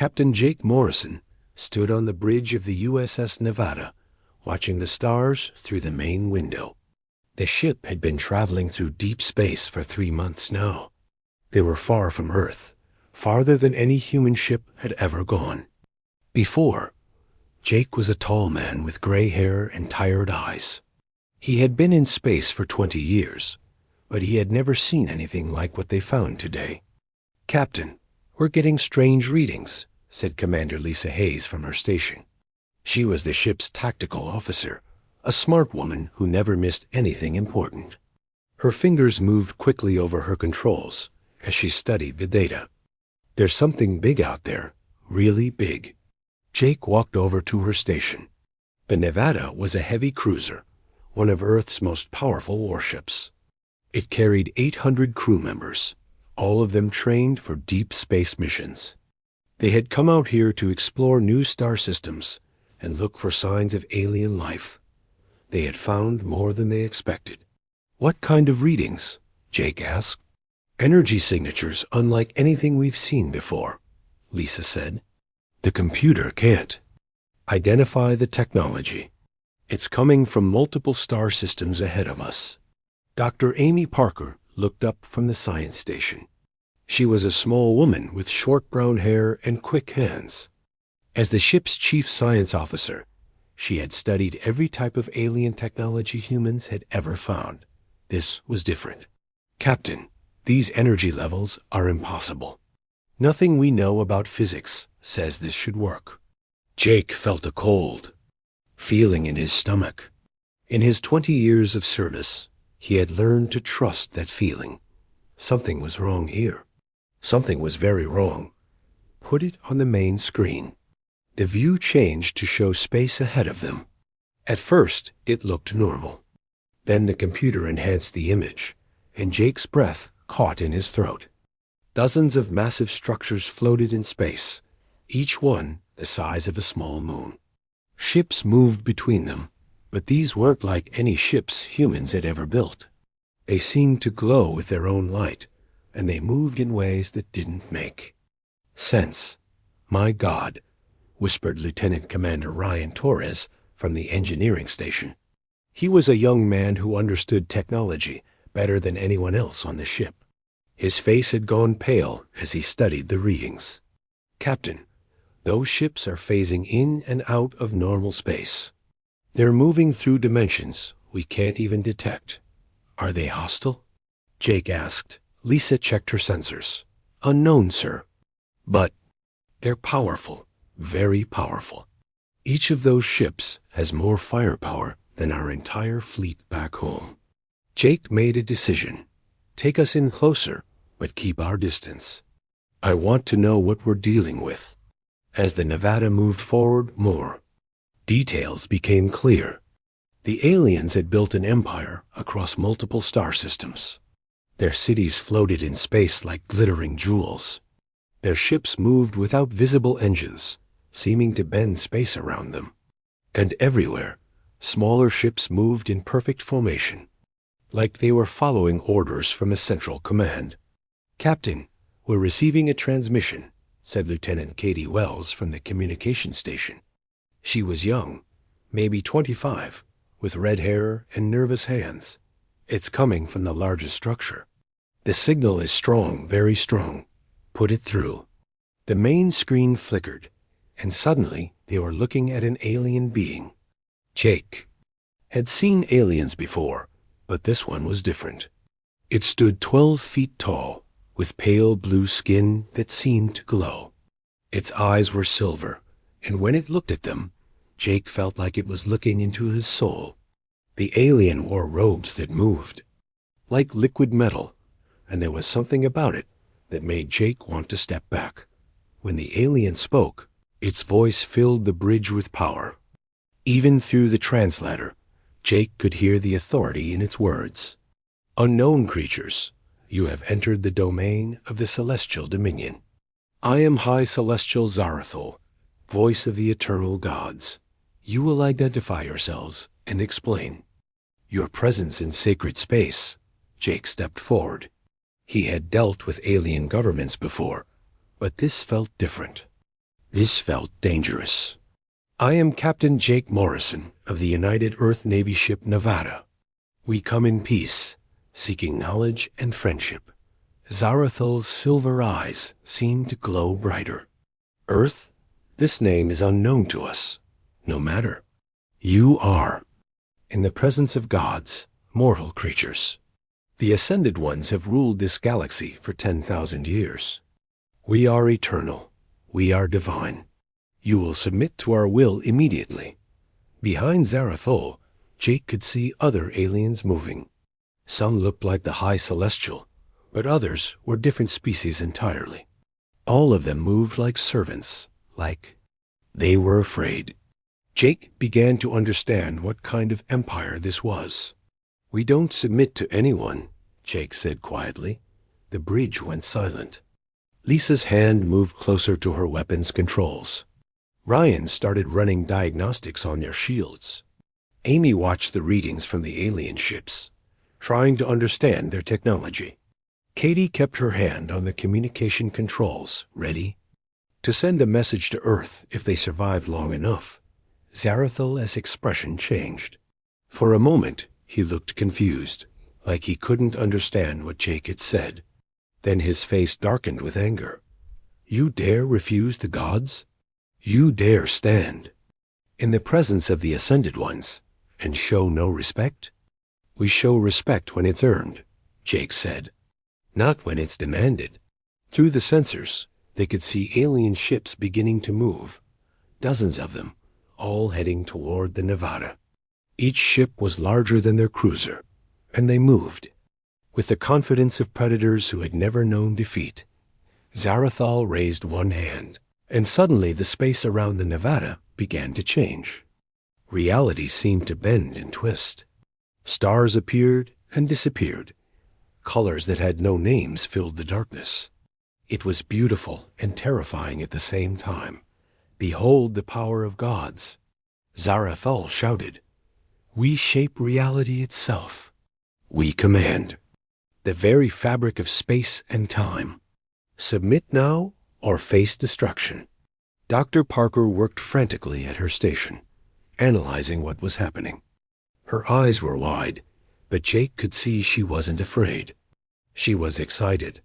Captain Jake Morrison stood on the bridge of the USS Nevada, watching the stars through the main window. The ship had been traveling through deep space for 3 months now. They were far from Earth, farther than any human ship had ever gone. Before, Jake was a tall man with gray hair and tired eyes. He had been in space for 20 years, but he had never seen anything like what they found today. "Captain, we're getting strange readings," said Commander Lisa Hayes from her station. She was the ship's tactical officer, a smart woman who never missed anything important. Her fingers moved quickly over her controls as she studied the data. "There's something big out there, really big." Jake walked over to her station. The Nevada was a heavy cruiser, one of Earth's most powerful warships. It carried 800 crew members, all of them trained for deep space missions. They had come out here to explore new star systems and look for signs of alien life. They had found more than they expected. "What kind of readings?" Jake asked. "Energy signatures unlike anything we've seen before," Lisa said. "The computer can't identify the technology. It's coming from multiple star systems ahead of us." Dr. Amy Parker looked up from the science station. She was a small woman with short brown hair and quick hands. As the ship's chief science officer, she had studied every type of alien technology humans had ever found. This was different. "Captain, these energy levels are impossible. Nothing we know about physics says this should work." Jake felt a cold feeling in his stomach. In his 20 years of service, he had learned to trust that feeling. Something was wrong here. Something was very wrong. "Put it on the main screen." The view changed to show space ahead of them. At first, it looked normal. Then the computer enhanced the image, and Jake's breath caught in his throat. Dozens of massive structures floated in space, each one the size of a small moon. Ships moved between them, but these weren't like any ships humans had ever built. They seemed to glow with their own light, and they moved in ways that didn't make sense. "My God," whispered Lieutenant Commander Ryan Torres from the engineering station. He was a young man who understood technology better than anyone else on the ship. His face had gone pale as he studied the readings. "Captain, those ships are phasing in and out of normal space. They're moving through dimensions we can't even detect. Are they hostile?" Jake asked. Lisa checked her sensors. "Unknown, sir. But they're powerful, very powerful. Each of those ships has more firepower than our entire fleet back home." Jake made a decision. "Take us in closer, but keep our distance. I want to know what we're dealing with." As the Nevada moved forward more, details became clear. The aliens had built an empire across multiple star systems. Their cities floated in space like glittering jewels. Their ships moved without visible engines, seeming to bend space around them. And everywhere, smaller ships moved in perfect formation, like they were following orders from a central command. "Captain, we're receiving a transmission," said Lieutenant Katie Wells from the communication station. She was young, maybe 25, with red hair and nervous hands. "It's coming from the largest structure. The signal is strong, very strong. Put it through." The main screen flickered, and suddenly they were looking at an alien being. Jake had seen aliens before, but this one was different. It stood 12 feet tall, with pale blue skin that seemed to glow. Its eyes were silver, and when it looked at them, Jake felt like it was looking into his soul. The alien wore robes that moved, like liquid metal, and there was something about it that made Jake want to step back. When the alien spoke, its voice filled the bridge with power. Even through the translator, Jake could hear the authority in its words. "Unknown creatures, you have entered the domain of the celestial dominion. I am High Celestial Zarathul, voice of the eternal gods. You will identify yourselves and explain your presence in sacred space." Jake stepped forward. He had dealt with alien governments before, but this felt different. This felt dangerous. I am Captain Jake Morrison of the United Earth Navy ship Nevada. We come in peace, seeking knowledge and friendship. Zarathal's silver eyes seemed to glow brighter. Earth, this name is unknown to us. No matter. You are. In the presence of gods, mortal creatures. The Ascended Ones have ruled this galaxy for 10,000 years. We are eternal. We are divine. You will submit to our will immediately. Behind Zarathol, Jake could see other aliens moving. Some looked like the High Celestial, but others were different species entirely. All of them moved like servants, like they were afraid. Jake began to understand what kind of empire this was. We don't submit to anyone, Jake said quietly. The bridge went silent. Lisa's hand moved closer to her weapons controls. Ryan started running diagnostics on their shields. Amy watched the readings from the alien ships, trying to understand their technology. Katie kept her hand on the communication controls, ready to send a message to Earth if they survived long enough. Zarathal's expression changed. For a moment, he looked confused, like he couldn't understand what Jake had said. Then his face darkened with anger. You dare refuse the gods? You dare stand in the presence of the Ascended Ones and show no respect? We show respect when it's earned, Jake said, not when it's demanded. Through the sensors, they could see alien ships beginning to move, dozens of them, all heading toward the Nevada. Each ship was larger than their cruiser, and they moved. With the confidence of predators who had never known defeat, Zarathal raised one hand, and suddenly the space around the Nevada began to change. Reality seemed to bend and twist. Stars appeared and disappeared. Colors that had no names filled the darkness. It was beautiful and terrifying at the same time. Behold the power of gods. Zarathal shouted, We shape reality itself. We command. The very fabric of space and time. Submit now or face destruction. Dr. Parker worked frantically at her station, analyzing what was happening. Her eyes were wide, but Jake could see she wasn't afraid. She was excited.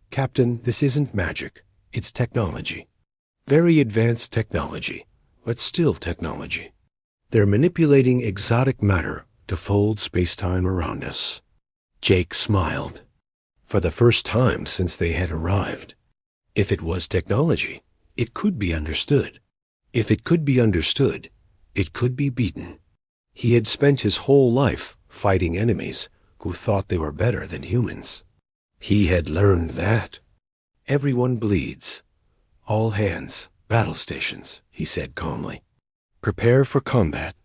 Captain, this isn't magic. It's technology. Very advanced technology, but still technology. They're manipulating exotic matter to fold space-time around us. Jake smiled. For the first time since they had arrived. If it was technology, it could be understood. If it could be understood, it could be beaten. He had spent his whole life fighting enemies who thought they were better than humans. He had learned that. Everyone bleeds. All hands, battle stations, he said calmly. Prepare for combat.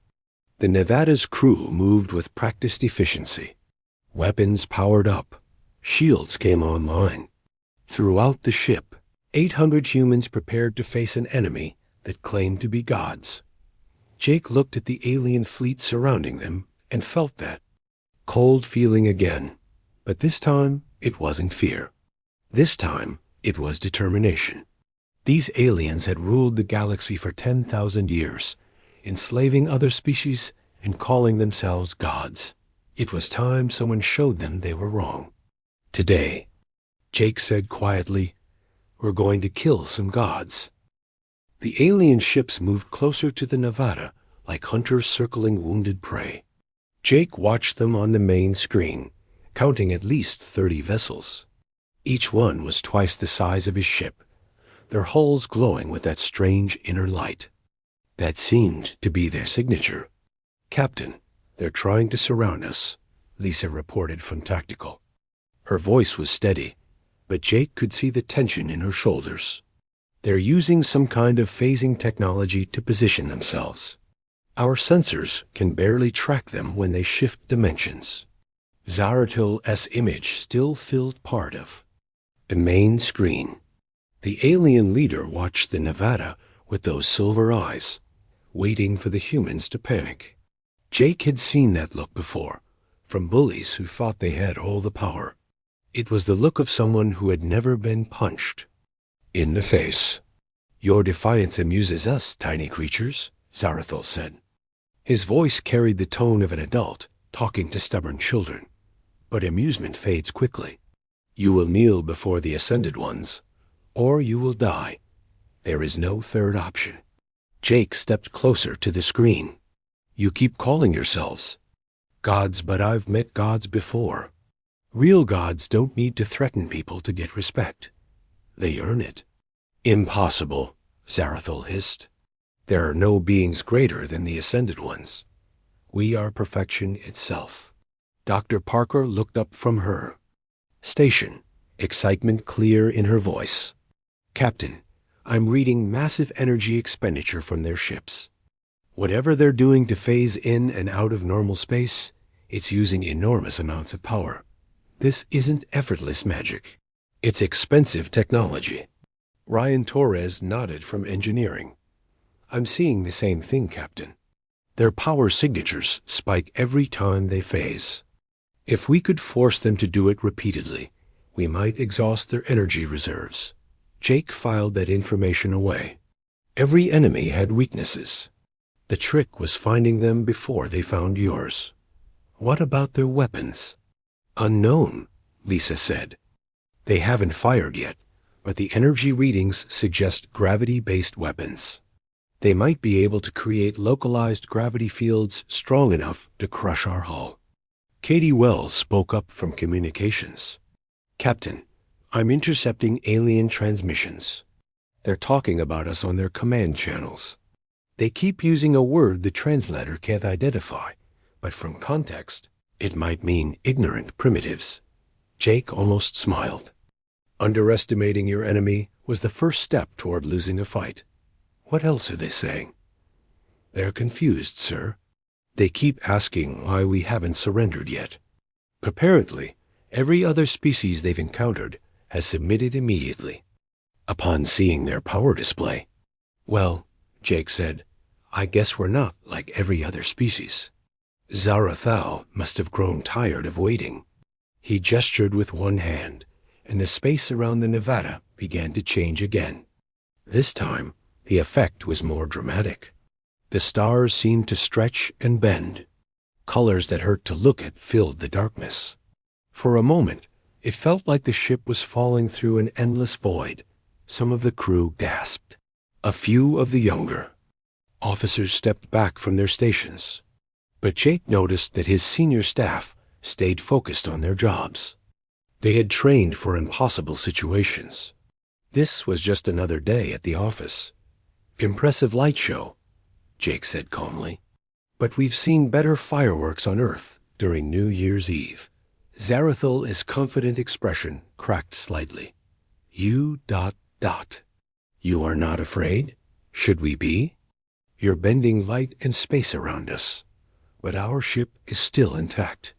The Nevada's crew moved with practiced efficiency. Weapons powered up. Shields came online. Throughout the ship, 800 humans prepared to face an enemy that claimed to be gods. Jake looked at the alien fleet surrounding them and felt that cold feeling again. But this time, it wasn't fear. This time, it was determination. These aliens had ruled the galaxy for 10,000 years, enslaving other species and calling themselves gods. It was time someone showed them they were wrong. Today, Jake said quietly, we're going to kill some gods. The alien ships moved closer to the Nevada, like hunters circling wounded prey. Jake watched them on the main screen, counting at least 30 vessels. Each one was twice the size of his ship, their hulls glowing with that strange inner light. That seemed to be their signature. Captain, they're trying to surround us, Lisa reported from Tactical. Her voice was steady, but Jake could see the tension in her shoulders. They're using some kind of phasing technology to position themselves. Our sensors can barely track them when they shift dimensions. Zarathil's image still filled part of the main screen. The alien leader watched the Nevada with those silver eyes, waiting for the humans to panic. Jake had seen that look before, from bullies who thought they had all the power. It was the look of someone who had never been punched in the face. Your defiance amuses us, tiny creatures, Zarathul said. His voice carried the tone of an adult talking to stubborn children. But amusement fades quickly. You will kneel before the Ascended Ones, or you will die. There is no third option. Jake stepped closer to the screen. You keep calling yourselves gods, but I've met gods before. Real gods don't need to threaten people to get respect. They earn it. Impossible, Zarathul hissed. There are no beings greater than the Ascended Ones. We are perfection itself. Dr. Parker looked up from her station, excitement clear in her voice. Captain, I'm reading massive energy expenditure from their ships. Whatever they're doing to phase in and out of normal space, it's using enormous amounts of power. This isn't effortless magic. It's expensive technology. Ryan Torres nodded from engineering. I'm seeing the same thing, Captain. Their power signatures spike every time they phase. If we could force them to do it repeatedly, we might exhaust their energy reserves. Jake filed that information away. Every enemy had weaknesses. The trick was finding them before they found yours. What about their weapons? Unknown, Lisa said. They haven't fired yet, but the energy readings suggest gravity-based weapons. They might be able to create localized gravity fields strong enough to crush our hull. Katie Wells spoke up from communications. Captain, I'm intercepting alien transmissions. They're talking about us on their command channels. They keep using a word the translator can't identify, but from context, it might mean ignorant primitives. Jake almost smiled. Underestimating your enemy was the first step toward losing a fight. What else are they saying? They're confused, sir. They keep asking why we haven't surrendered yet. Apparently, every other species they've encountered has submitted immediately upon seeing their power display. Well, Jake said, I guess we're not like every other species. Zarathul must have grown tired of waiting. He gestured with one hand, and the space around the Nevada began to change again. This time, the effect was more dramatic. The stars seemed to stretch and bend. Colors that hurt to look at filled the darkness. For a moment, it felt like the ship was falling through an endless void. Some of the crew gasped. A few of the younger officers stepped back from their stations. But Jake noticed that his senior staff stayed focused on their jobs. They had trained for impossible situations. This was just another day at the office. Impressive light show, Jake said calmly. But we've seen better fireworks on Earth during New Year's Eve. Zarathul's confident expression cracked slightly. You ... You are not afraid? Should we be? You're bending light and space around us. But our ship is still intact.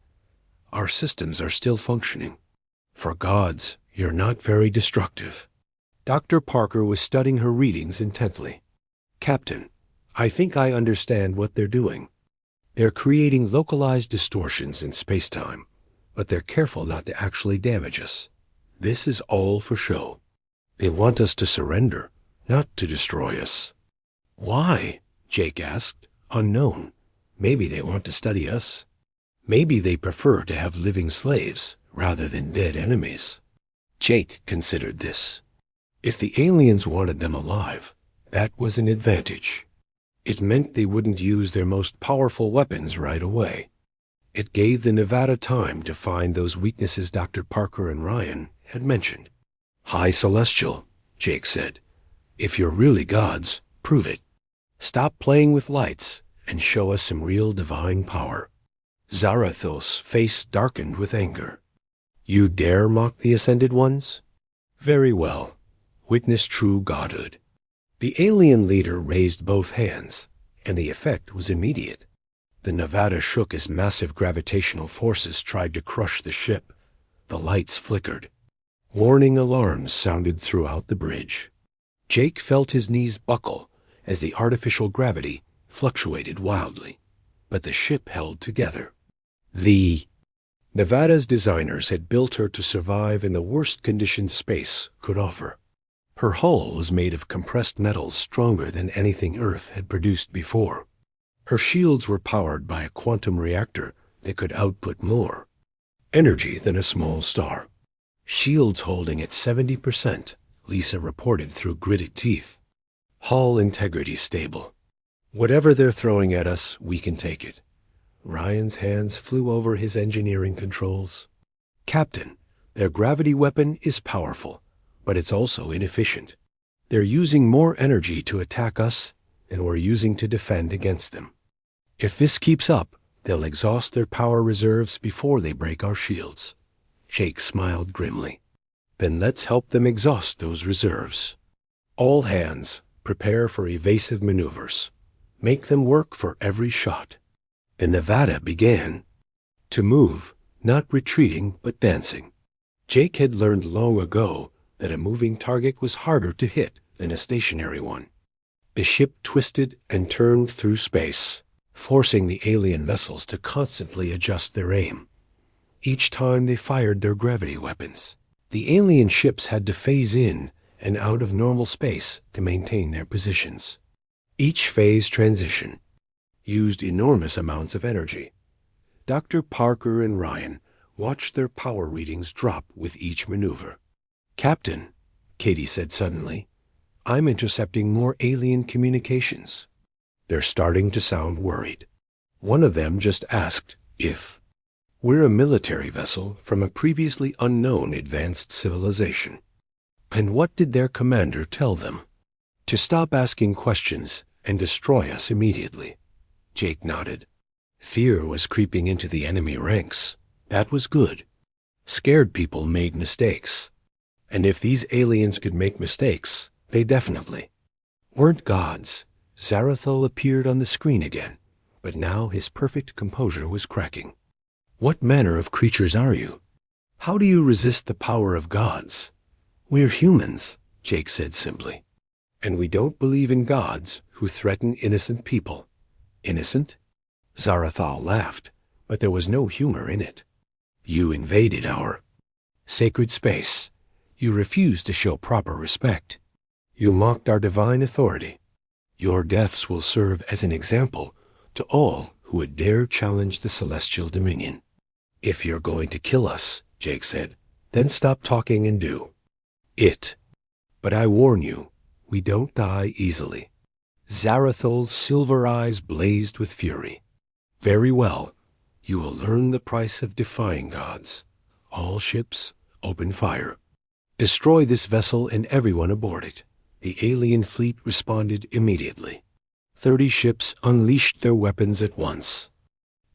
Our systems are still functioning. For gods, you're not very destructive. Dr. Parker was studying her readings intently. Captain, I think I understand what they're doing. They're creating localized distortions in space-time, but they're careful not to actually damage us. This is all for show. They want us to surrender, not to destroy us. Why? Jake asked. Unknown. Maybe they want to study us. Maybe they prefer to have living slaves rather than dead enemies. Jake considered this. If the aliens wanted them alive, that was an advantage. It meant they wouldn't use their most powerful weapons right away. It gave the Nevada time to find those weaknesses Dr. Parker and Ryan had mentioned. High Celestial, Jake said. If you're really gods, prove it. Stop playing with lights and show us some real divine power. Zarathul's face darkened with anger. You dare mock the Ascended Ones? Very well. Witness true godhood. The alien leader raised both hands, and the effect was immediate. The Nevada shook as massive gravitational forces tried to crush the ship. The lights flickered. Warning alarms sounded throughout the bridge. Jake felt his knees buckle as the artificial gravity fluctuated wildly, but the ship held together. Nevada's designers had built her to survive in the worst conditions space could offer. Her hull was made of compressed metals stronger than anything Earth had produced before. Her shields were powered by a quantum reactor that could output more energy than a small star. Shields holding at 70%, Lisa reported through gritted teeth. Hull integrity stable. Whatever they're throwing at us, we can take it. Ryan's hands flew over his engineering controls. Captain, their gravity weapon is powerful, but it's also inefficient. They're using more energy to attack us than we're using to defend against them. If this keeps up, they'll exhaust their power reserves before they break our shields. Jake smiled grimly. Then let's help them exhaust those reserves. All hands, prepare for evasive maneuvers. Make them work for every shot. The Nevada began to move, not retreating but dancing. Jake had learned long ago that a moving target was harder to hit than a stationary one. The ship twisted and turned through space, forcing the alien vessels to constantly adjust their aim. Each time they fired their gravity weapons, the alien ships had to phase in and out of normal space to maintain their positions. Each phase transition used enormous amounts of energy. Dr. Parker and Ryan watched their power readings drop with each maneuver. Captain, Katie said suddenly, I'm intercepting more alien communications. They're starting to sound worried. One of them just asked if we're a military vessel from a previously unknown advanced civilization. And what did their commander tell them? To stop asking questions and destroy us immediately. Jake nodded. Fear was creeping into the enemy ranks. That was good. Scared people made mistakes. And if these aliens could make mistakes, they definitely weren't gods. Zarathul appeared on the screen again, but now his perfect composure was cracking. What manner of creatures are you? How do you resist the power of gods? We're humans, Jake said simply. And we don't believe in gods who threaten innocent people. Innocent? Zarathul laughed, but there was no humor in it. You invaded our sacred space. You refused to show proper respect. You mocked our divine authority. Your deaths will serve as an example to all who would dare challenge the celestial dominion. If you're going to kill us, Jake said, then stop talking and do it. But I warn you, we don't die easily. Zarathul's silver eyes blazed with fury. Very well, you will learn the price of defying gods. All ships, open fire. Destroy this vessel and everyone aboard it. The alien fleet responded immediately. 30 ships unleashed their weapons at once.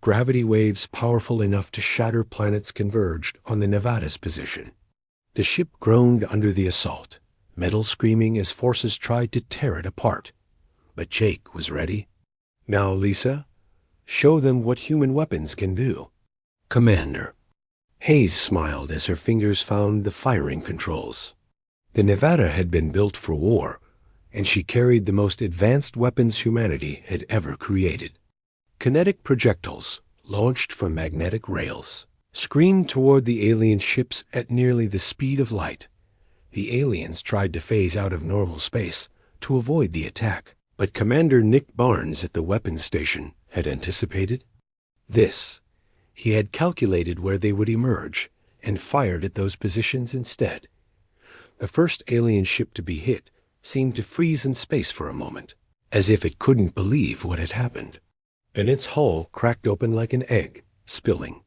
Gravity waves powerful enough to shatter planets converged on the Nevada's position. The ship groaned under the assault, metal screaming as forces tried to tear it apart. But Jake was ready. Now, Lisa, show them what human weapons can do. Commander. Hayes smiled as her fingers found the firing controls. The Nevada had been built for war, and she carried the most advanced weapons humanity had ever created. Kinetic projectiles, launched from magnetic rails, screamed toward the alien ships at nearly the speed of light. The aliens tried to phase out of normal space to avoid the attack, but Commander Nick Barnes at the weapons station had anticipated this. He had calculated where they would emerge and fired at those positions instead. The first alien ship to be hit seemed to freeze in space for a moment, as if it couldn't believe what had happened. And its hull cracked open like an egg, spilling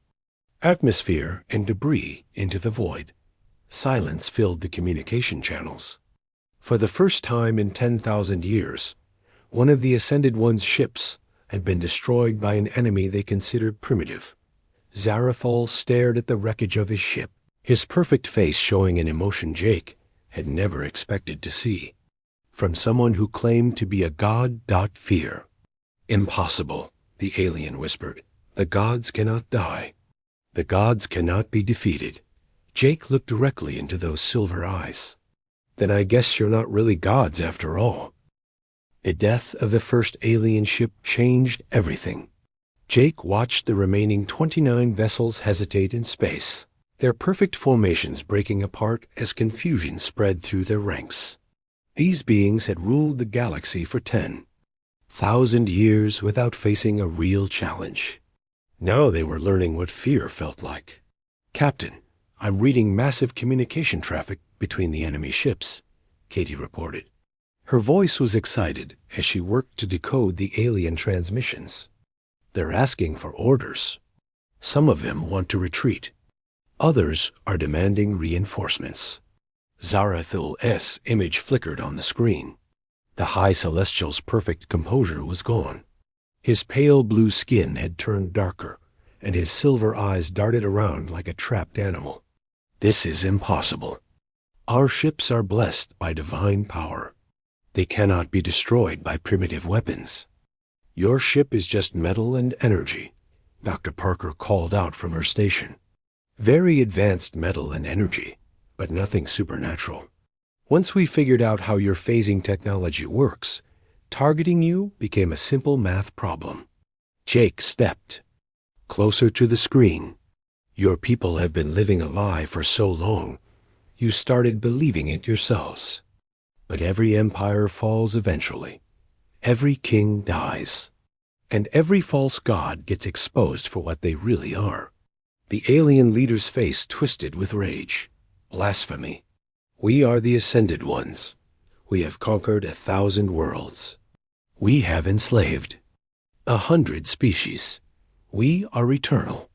atmosphere and debris into the void. Silence filled the communication channels. For the first time in 10,000 years, one of the Ascended One's ships had been destroyed by an enemy they considered primitive. Zarathul stared at the wreckage of his ship, his perfect face showing an emotion Jake had never expected to see. From someone who claimed to be a god. Fear. Impossible, the alien whispered. The gods cannot die. The gods cannot be defeated. Jake looked directly into those silver eyes. Then I guess you're not really gods after all. The death of the first alien ship changed everything. Jake watched the remaining 29 vessels hesitate in space, their perfect formations breaking apart as confusion spread through their ranks. These beings had ruled the galaxy for 10,000 years without facing a real challenge. Now they were learning what fear felt like. "Captain, I'm reading massive communication traffic between the enemy ships," Katie reported. Her voice was excited as she worked to decode the alien transmissions. "They're asking for orders. Some of them want to retreat. Others are demanding reinforcements." Zarathil's image flickered on the screen. The High Celestial's perfect composure was gone. His pale blue skin had turned darker, and his silver eyes darted around like a trapped animal. "This is impossible. Our ships are blessed by divine power. They cannot be destroyed by primitive weapons. Your ship is just metal and energy," Dr. Parker called out from her station. "Very advanced metal and energy, but nothing supernatural. Once we figured out how your phasing technology works, targeting you became a simple math problem." Jake stepped closer to the screen. "Your people have been living a lie for so long, you started believing it yourselves. But every empire falls eventually. Every king dies. And every false god gets exposed for what they really are." The alien leader's face twisted with rage. "Blasphemy. We are the Ascended Ones. We have conquered 1,000 worlds. We have enslaved 100 species. We are eternal.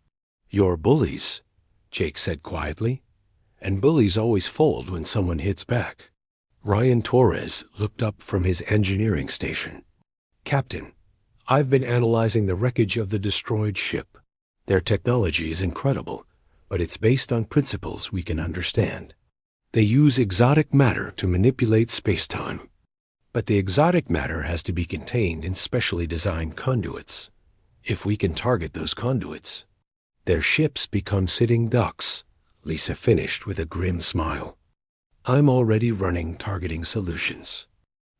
You're bullies," Jake said quietly. "And bullies always fold when someone hits back." Ryan Torres looked up from his engineering station. "Captain, I've been analyzing the wreckage of the destroyed ship. Their technology is incredible, but it's based on principles we can understand. They use exotic matter to manipulate space-time. But the exotic matter has to be contained in specially designed conduits. If we can target those conduits, their ships become sitting ducks," Lisa finished with a grim smile. "I'm already running targeting solutions.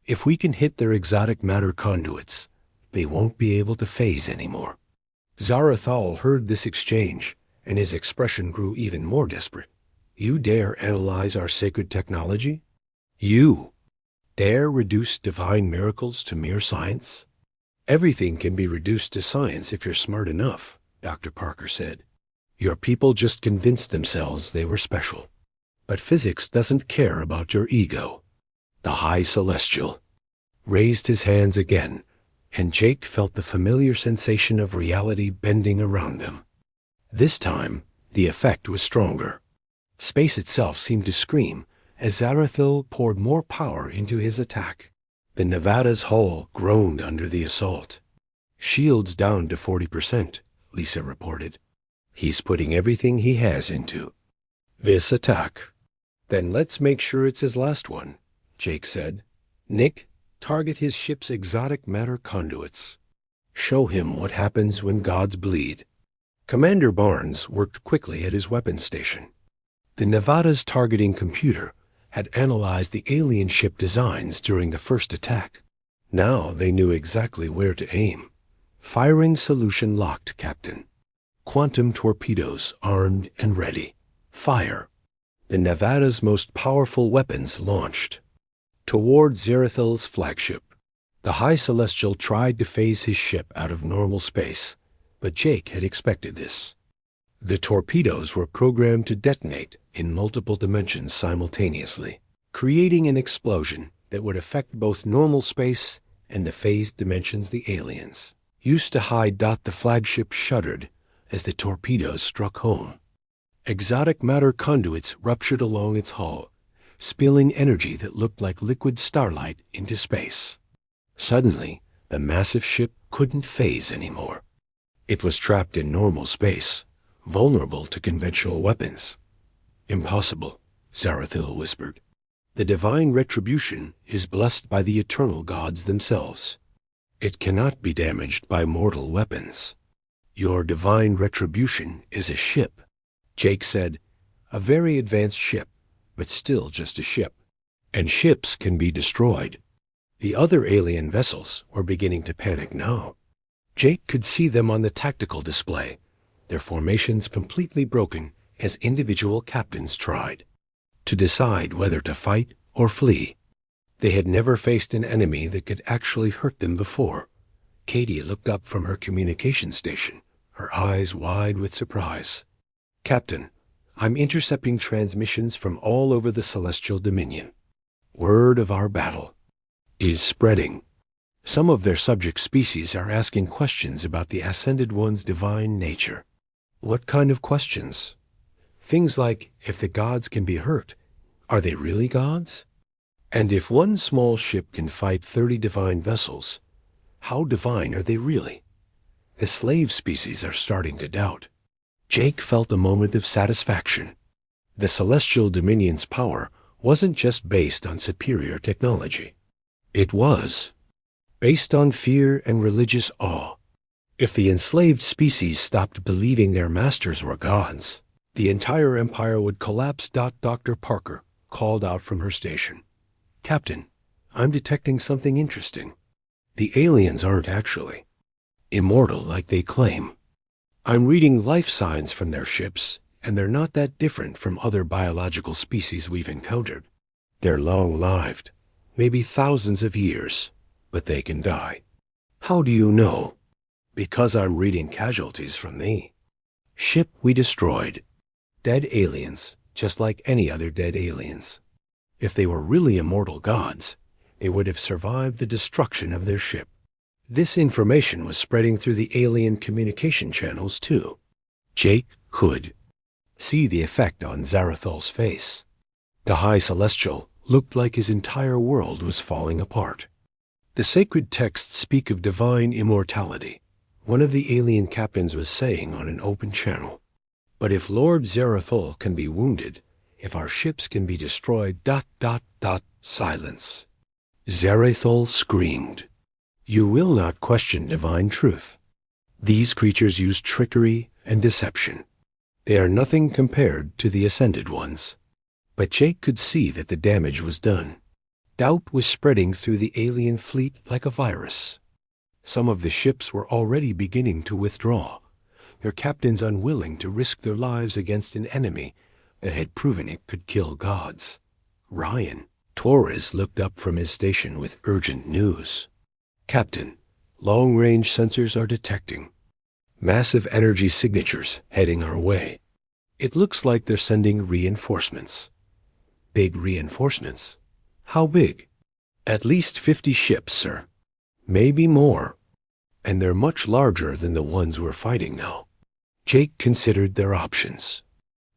If we can hit their exotic matter conduits, they won't be able to phase anymore." Zarathil heard this exchange, and his expression grew even more desperate. "You dare analyze our sacred technology? You dare reduce divine miracles to mere science?" "Everything can be reduced to science if you're smart enough," Dr. Parker said. "Your people just convinced themselves they were special. But physics doesn't care about your ego." The High Celestial raised his hands again, and Jake felt the familiar sensation of reality bending around them. This time, the effect was stronger. Space itself seemed to scream as Zarathil poured more power into his attack. The Nevada's hull groaned under the assault. "Shields down to 40%, Lisa reported. "He's putting everything he has into this attack." "Then let's make sure it's his last one," Jake said. "Nick, target his ship's exotic matter conduits. Show him what happens when gods bleed." Commander Barnes worked quickly at his weapons station. The Nevada's targeting computer had analyzed the alien ship designs during the first attack. Now they knew exactly where to aim. "Firing solution locked, Captain. Quantum torpedoes armed and ready. Fire." The Nevada's most powerful weapons launched toward Zarathil's flagship. The High Celestial tried to phase his ship out of normal space, but Jake had expected this. The torpedoes were programmed to detonate in multiple dimensions simultaneously, creating an explosion that would affect both normal space and the phased dimensions the aliens used to hide. The flagship shuddered as the torpedoes struck home. Exotic matter conduits ruptured along its hull, spilling energy that looked like liquid starlight into space. Suddenly, the massive ship couldn't phase anymore. It was trapped in normal space, vulnerable to conventional weapons. "Impossible," Zarathil whispered. "The divine retribution is blessed by the eternal gods themselves. It cannot be damaged by mortal weapons. Your divine retribution is a ship," Jake said. "A very advanced ship, but still just a ship. And ships can be destroyed." The other alien vessels were beginning to panic now. Jake could see them on the tactical display, their formations completely broken as individual captains tried to decide whether to fight or flee. They had never faced an enemy that could actually hurt them before. Katie looked up from her communication station, her eyes wide with surprise. "Captain, I'm intercepting transmissions from all over the Celestial Dominion. Word of our battle is spreading. Some of their subject species are asking questions about the Ascended One's divine nature." "What kind of questions?" "Things like, if the gods can be hurt, are they really gods? And if one small ship can fight 30 divine vessels, how divine are they really?" The slave species are starting to doubt. Jake felt a moment of satisfaction. The Celestial Dominion's power wasn't just based on superior technology. It was based on fear and religious awe. If the enslaved species stopped believing their masters were gods, the entire empire would collapse. Dr. Parker called out from her station. "Captain, I'm detecting something interesting. The aliens aren't actually immortal like they claim. I'm reading life signs from their ships, and they're not that different from other biological species we've encountered. They're long-lived, maybe thousands of years, but they can die." "How do you know?" "Because I'm reading casualties from the ship we destroyed. Dead aliens, just like any other dead aliens. If they were really immortal gods, they would have survived the destruction of their ship." This information was spreading through the alien communication channels, too. Jake could see the effect on Zarathol's face. The High Celestial looked like his entire world was falling apart. "The sacred texts speak of divine immortality," one of the alien captains was saying on an open channel. "But if Lord Zarathol can be wounded, if our ships can be destroyed... Silence. Zarathol screamed. "You will not question divine truth. These creatures use trickery and deception. They are nothing compared to the Ascended Ones." But Jake could see that the damage was done. Doubt was spreading through the alien fleet like a virus. Some of the ships were already beginning to withdraw, their captains unwilling to risk their lives against an enemy that had proven it could kill gods. Ryan Torres looked up from his station with urgent news. "Captain, long-range sensors are detecting massive energy signatures heading our way. It looks like they're sending reinforcements." "Big reinforcements? How big?" "At least 50 ships, sir. Maybe more. And they're much larger than the ones we're fighting now." Jake considered their options.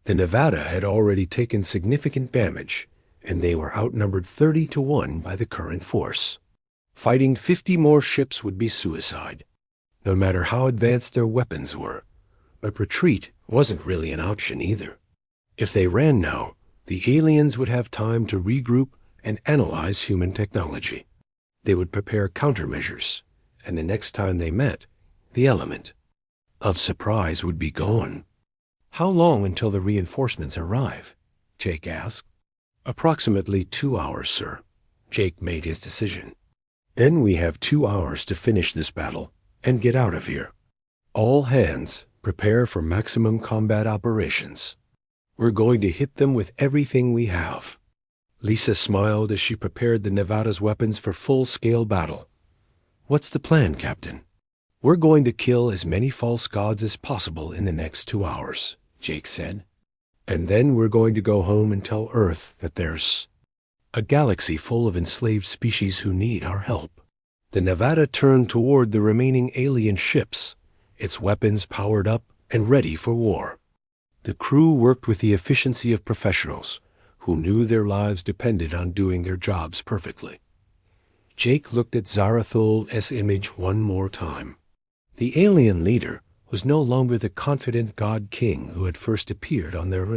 The Nevada had already taken significant damage, and they were outnumbered 30-1 by the current force. Fighting 50 more ships would be suicide, no matter how advanced their weapons were. But retreat wasn't really an option either. If they ran now, the aliens would have time to regroup and analyze human technology. They would prepare countermeasures, and the next time they met, the element of surprise would be gone. "How long until the reinforcements arrive?" Jake asked. "Approximately 2 hours, sir." Jake made his decision. "Then we have 2 hours to finish this battle and get out of here. All hands, prepare for maximum combat operations. We're going to hit them with everything we have." Lisa smiled as she prepared the Nevada's weapons for full-scale battle. "What's the plan, Captain?" "We're going to kill as many false gods as possible in the next 2 hours," Jake said. "And then we're going to go home and tell Earth that there's a galaxy full of enslaved species who need our help." The Nevada turned toward the remaining alien ships, its weapons powered up and ready for war. The crew worked with the efficiency of professionals who knew their lives depended on doing their jobs perfectly. Jake looked at Zarathol's image one more time. The alien leader was no longer the confident god king who had first appeared on their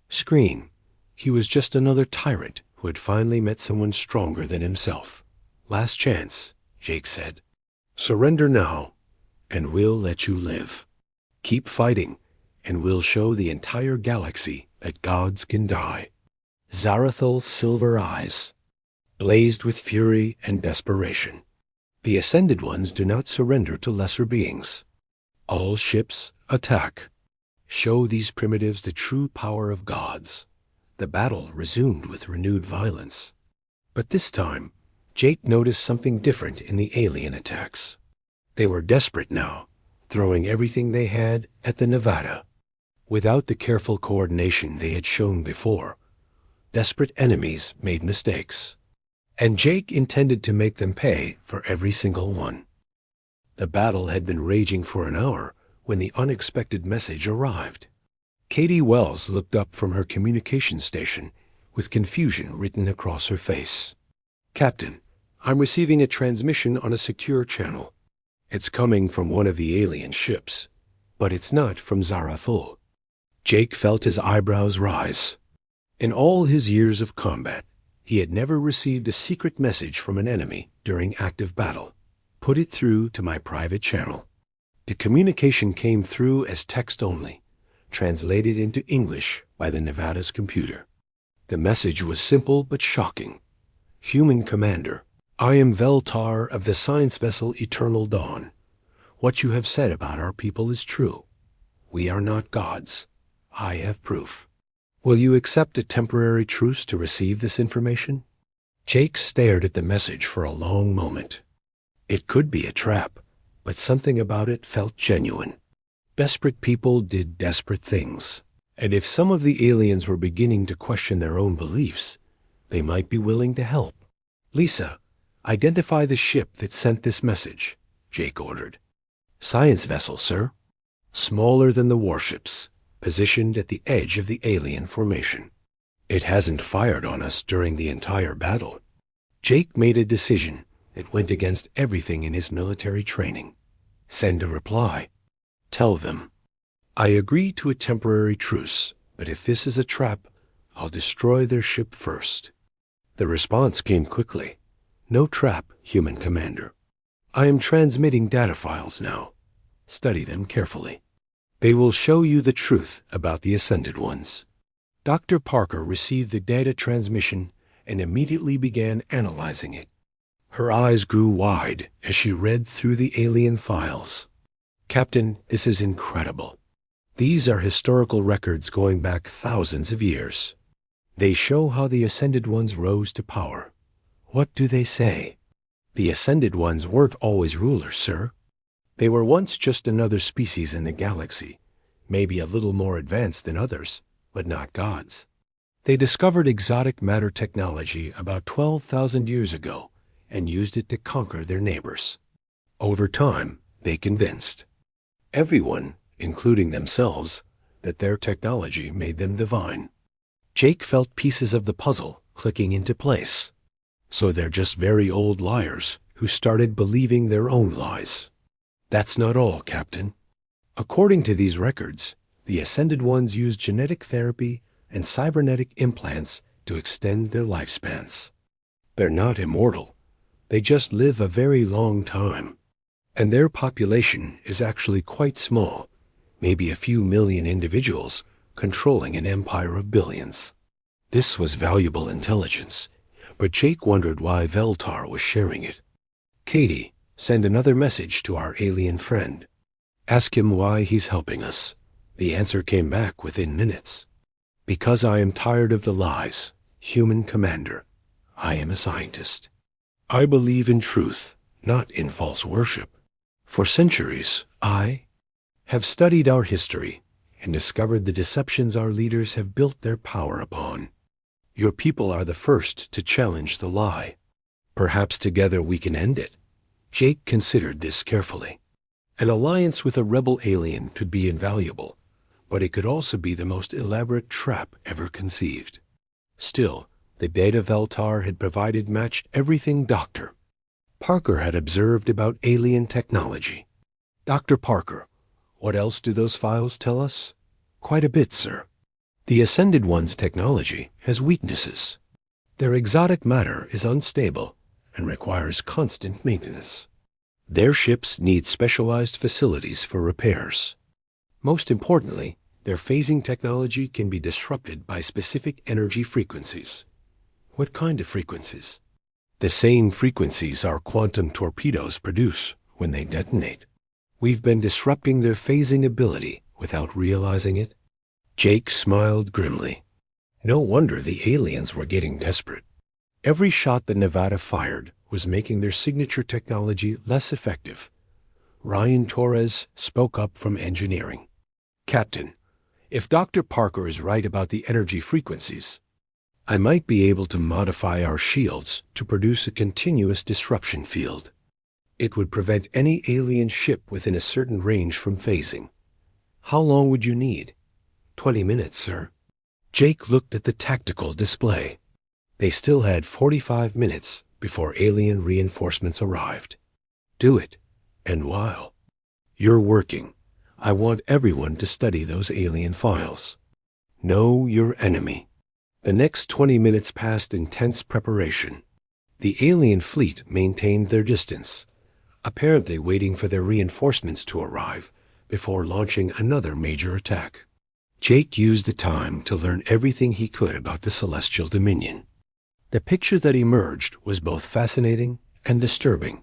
screen. He was just another tyrant who had finally met someone stronger than himself. "Last chance," Jake said. "Surrender now, and we'll let you live. Keep fighting, and we'll show the entire galaxy that gods can die." Zarathol's silver eyes blazed with fury and desperation. "The Ascended Ones do not surrender to lesser beings. All ships, attack. Show these primitives the true power of gods." The battle resumed with renewed violence. But this time, Jake noticed something different in the alien attacks. They were desperate now, throwing everything they had at the Nevada. Without the careful coordination they had shown before, desperate enemies made mistakes, and Jake intended to make them pay for every single one. The battle had been raging for an hour when the unexpected message arrived. Katie Wells looked up from her communication station with confusion written across her face. "Captain, I'm receiving a transmission on a secure channel. It's coming from one of the alien ships, but it's not from Zarathul." Jake felt his eyebrows rise. In all his years of combat, he had never received a secret message from an enemy during active battle. "Put it through to my private channel." The communication came through as text only, translated into English by the Nevada's computer. The message was simple but shocking. "Human Commander, I am Veltar of the science vessel Eternal Dawn. What you have said about our people is true. We are not gods. I have proof. Will you accept a temporary truce to receive this information?" Jake stared at the message for a long moment. It could be a trap, but something about it felt genuine. Desperate people did desperate things, and if some of the aliens were beginning to question their own beliefs, they might be willing to help. "Lisa, identify the ship that sent this message," Jake ordered. "Science vessel, sir. Smaller than the warships, positioned at the edge of the alien formation. It hasn't fired on us during the entire battle." Jake made a decision that went against everything in his military training. Send a reply. Tell them, "I agree to a temporary truce, but if this is a trap, I'll destroy their ship first." The response came quickly. "No trap, Human Commander. I am transmitting data files now. Study them carefully. They will show you the truth about the Ascended Ones." Dr. Parker received the data transmission and immediately began analyzing it. Her eyes grew wide as she read through the alien files. "Captain, this is incredible. These are historical records going back thousands of years. They show how the Ascended Ones rose to power. What do they say?" "The Ascended Ones weren't always rulers, sir. They were once just another species in the galaxy, maybe a little more advanced than others, but not gods. They discovered exotic matter technology about 12,000 years ago and used it to conquer their neighbors. Over time, they convinced everyone, including themselves, that their technology made them divine." Jake felt pieces of the puzzle clicking into place. So they're just very old liars who started believing their own lies. "That's not all, Captain. According to these records, the Ascended Ones use genetic therapy and cybernetic implants to extend their lifespans. They're not immortal. They just live a very long time. And their population is actually quite small, maybe a few million individuals controlling an empire of billions." This was valuable intelligence, but Jake wondered why Veltar was sharing it. "Katie, send another message to our alien friend. Ask him why he's helping us." The answer came back within minutes. "Because I am tired of the lies, Human Commander. I am a scientist. I believe in truth, not in false worship. For centuries, I have studied our history and discovered the deceptions our leaders have built their power upon. Your people are the first to challenge the lie. Perhaps together we can end it." Jake considered this carefully. An alliance with a rebel alien could be invaluable, but it could also be the most elaborate trap ever conceived. Still, the data Veltar had provided matched everything Dr. Parker had observed about alien technology. "Dr. Parker, what else do those files tell us?" "Quite a bit, sir. The Ascended One's technology has weaknesses. Their exotic matter is unstable and requires constant maintenance. Their ships need specialized facilities for repairs. Most importantly, their phasing technology can be disrupted by specific energy frequencies." "What kind of frequencies?" "The same frequencies our quantum torpedoes produce when they detonate. We've been disrupting their phasing ability without realizing it." Jake smiled grimly. No wonder the aliens were getting desperate. Every shot the Nevada fired was making their signature technology less effective. Ryan Torres spoke up from engineering. "Captain, if Dr. Parker is right about the energy frequencies, I might be able to modify our shields to produce a continuous disruption field. It would prevent any alien ship within a certain range from phasing. How long would you need?" 20 minutes, sir." Jake looked at the tactical display. They still had 45 minutes before alien reinforcements arrived. "Do it. And while you're working, I want everyone to study those alien files. Know your enemy." The next 20 minutes passed in tense preparation. The alien fleet maintained their distance, apparently waiting for their reinforcements to arrive before launching another major attack. Jake used the time to learn everything he could about the Celestial Dominion. The picture that emerged was both fascinating and disturbing.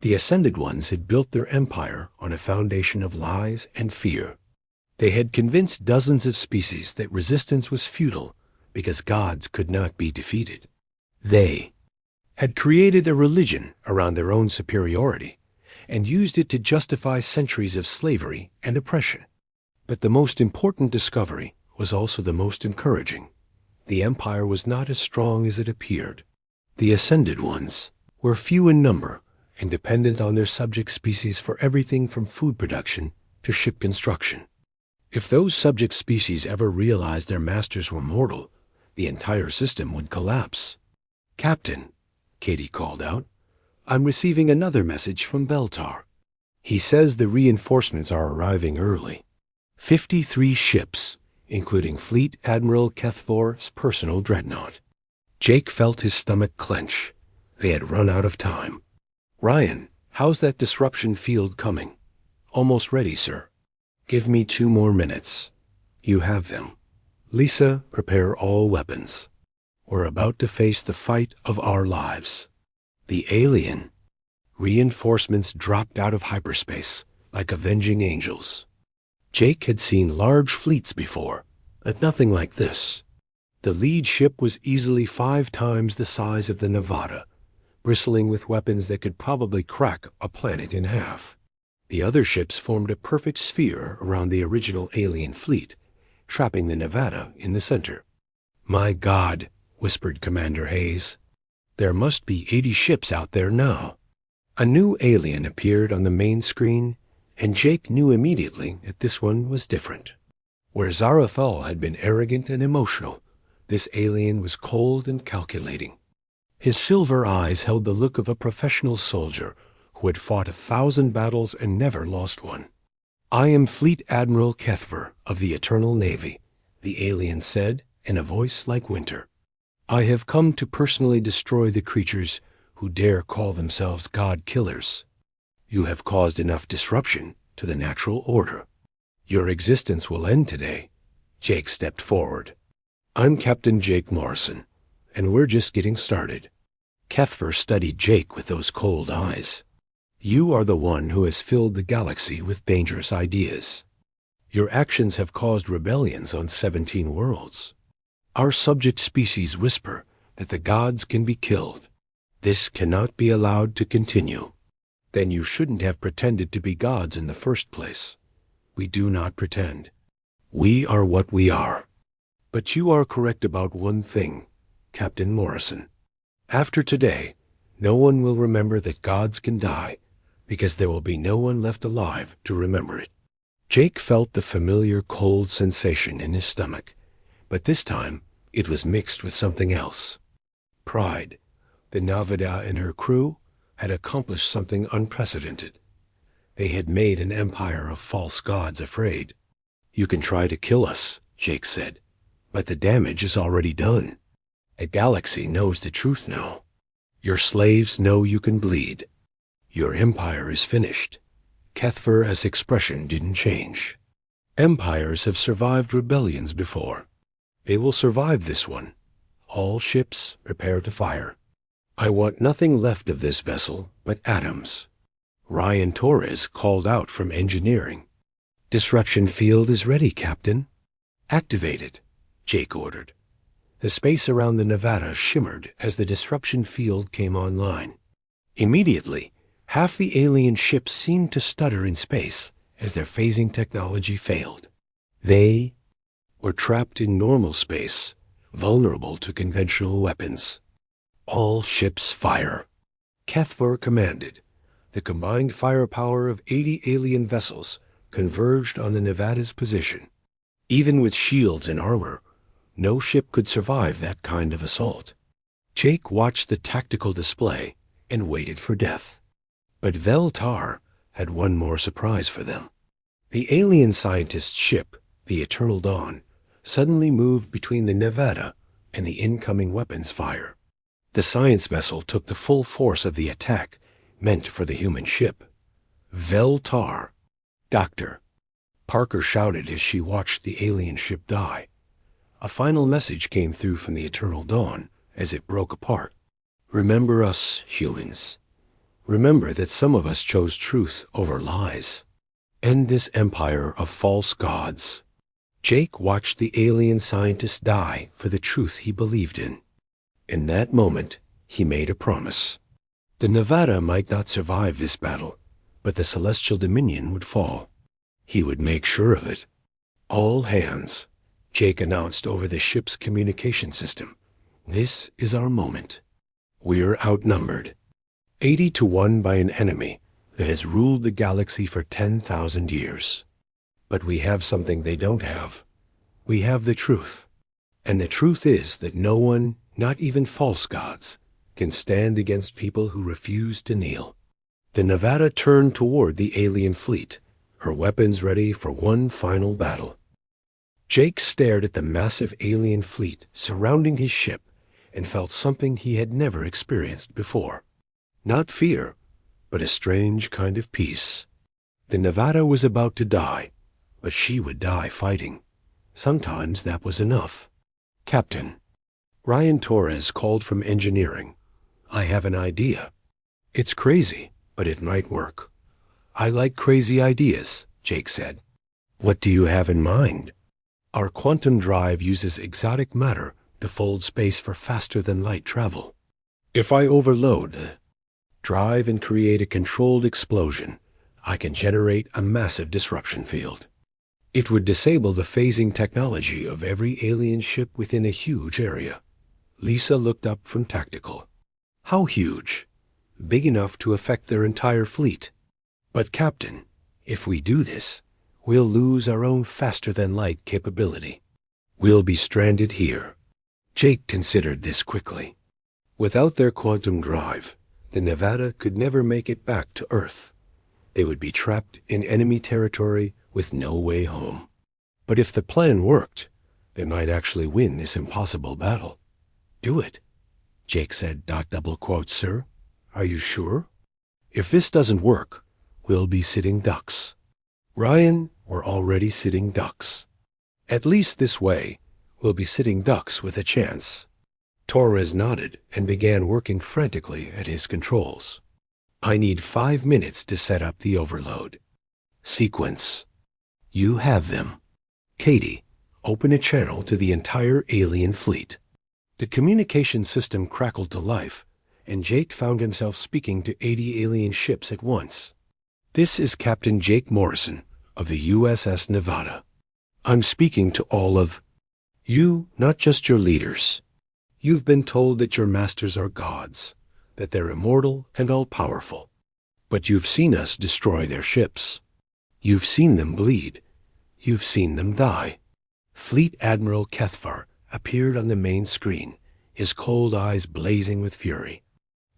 The Ascended Ones had built their empire on a foundation of lies and fear. They had convinced dozens of species that resistance was futile because gods could not be defeated. They had created a religion around their own superiority and used it to justify centuries of slavery and oppression. But the most important discovery was also the most encouraging. The empire was not as strong as it appeared. The Ascended Ones were few in number and dependent on their subject species for everything from food production to ship construction. If those subject species ever realized their masters were mortal, the entire system would collapse. "Captain," Katie called out, "I'm receiving another message from Beltar. He says the reinforcements are arriving early. 53 ships, including Fleet Admiral Kethvor's personal dreadnought." Jake felt his stomach clench. They had run out of time. "Ryan, how's that disruption field coming?" "Almost ready, sir." "Give me 2 more minutes." "You have them." "Lisa, prepare all weapons. We're about to face the fight of our lives." The alien reinforcements dropped out of hyperspace like avenging angels. Jake had seen large fleets before, but nothing like this. The lead ship was easily 5 times the size of the Nevada, bristling with weapons that could probably crack a planet in half. The other ships formed a perfect sphere around the original alien fleet, trapping the Nevada in the center. "My God," whispered Commander Hayes. "There must be 80 ships out there now." A new alien appeared on the main screen, and Jake knew immediately that this one was different. Where Zarathal had been arrogant and emotional, this alien was cold and calculating. His silver eyes held the look of a professional soldier who had fought 1,000 battles and never lost one. "I am Fleet Admiral Kethver of the Eternal Navy," the alien said in a voice like winter. "I have come to personally destroy the creatures who dare call themselves God-killers. You have caused enough disruption to the natural order. Your existence will end today." Jake stepped forward. "I'm Captain Jake Morrison, and we're just getting started." Kethver studied Jake with those cold eyes. "You are the one who has filled the galaxy with dangerous ideas. Your actions have caused rebellions on 17 worlds. Our subject species whisper that the gods can be killed. This cannot be allowed to continue." "Then you shouldn't have pretended to be gods in the first place." "We do not pretend. We are what we are." "But you are correct about one thing, Captain Morrison. After today, no one will remember that gods can die, because there will be no one left alive to remember it." Jake felt the familiar cold sensation in his stomach, but this time it was mixed with something else. Pride. The Nevada and her crew had accomplished something unprecedented. They had made an empire of false gods afraid. "You can try to kill us," Jake said, "but the damage is already done. A galaxy knows the truth now. Your slaves know you can bleed. Your empire is finished." Kethver's expression didn't change. "Empires have survived rebellions before. They will survive this one. All ships prepare to fire. I want nothing left of this vessel but atoms." Ryan Torres called out from engineering. "Disruption field is ready, Captain." "Activate it," Jake ordered. The space around the Nevada shimmered as the disruption field came online. Immediately, half the alien ships seemed to stutter in space as their phasing technology failed. They were trapped in normal space, vulnerable to conventional weapons. All ships fire. Kethvar commanded. The combined firepower of 80 alien vessels converged on the Nevada's position. Even with shields and armor, no ship could survive that kind of assault. Jake watched the tactical display and waited for death. But Vel-Tar had one more surprise for them. The alien scientist's ship, the Eternal Dawn, suddenly moved between the Nevada and the incoming weapons fire. The science vessel took the full force of the attack meant for the human ship. Vel-Tar. Doctor. Parker shouted as she watched the alien ship die. A final message came through from the Eternal Dawn as it broke apart. Remember us, humans. Remember that some of us chose truth over lies. End this empire of false gods. Jake watched the alien scientist die for the truth he believed in. In that moment, he made a promise. The Nevada might not survive this battle, but the Celestial Dominion would fall. He would make sure of it. All hands, Jake announced over the ship's communication system. This is our moment. We're outnumbered. 80-1 by an enemy that has ruled the galaxy for 10,000 years. But we have something they don't have. We have the truth. And the truth is that no one, not even false gods, can stand against people who refuse to kneel. The Nevada turned toward the alien fleet, her weapons ready for one final battle. Jake stared at the massive alien fleet surrounding his ship and felt something he had never experienced before. Not fear, but a strange kind of peace. The Nevada was about to die, but she would die fighting. Sometimes that was enough. Captain. Ryan Torres called from engineering. I have an idea. It's crazy, but it might work. I like crazy ideas, Jake said. What do you have in mind? Our quantum drive uses exotic matter to fold space for faster-than-light travel. If I overload the drive and create a controlled explosion, I can generate a massive disruption field. It would disable the phasing technology of every alien ship within a huge area. Lisa looked up from tactical. How huge? Big enough to affect their entire fleet. But Captain, if we do this, we'll lose our own faster-than-light capability. We'll be stranded here. Jake considered this quickly. Without their quantum drive, the Nevada could never make it back to Earth. They would be trapped in enemy territory with no way home. But if the plan worked, they might actually win this impossible battle. Do it. Jake said, double quotes, sir. Are you sure? If this doesn't work, we'll be sitting ducks. Ryan, we're already sitting ducks. At least this way, we'll be sitting ducks with a chance. Torres nodded and began working frantically at his controls. I need 5 minutes to set up the overload. Sequence. You have them. Katie, open a channel to the entire alien fleet. The communication system crackled to life, and Jake found himself speaking to 80 alien ships at once. This is Captain Jake Morrison of the USS Nevada. I'm speaking to all of you, not just your leaders. You've been told that your masters are gods, that they're immortal and all-powerful. But you've seen us destroy their ships. You've seen them bleed. You've seen them die. Fleet Admiral Kethvar appeared on the main screen, his cold eyes blazing with fury.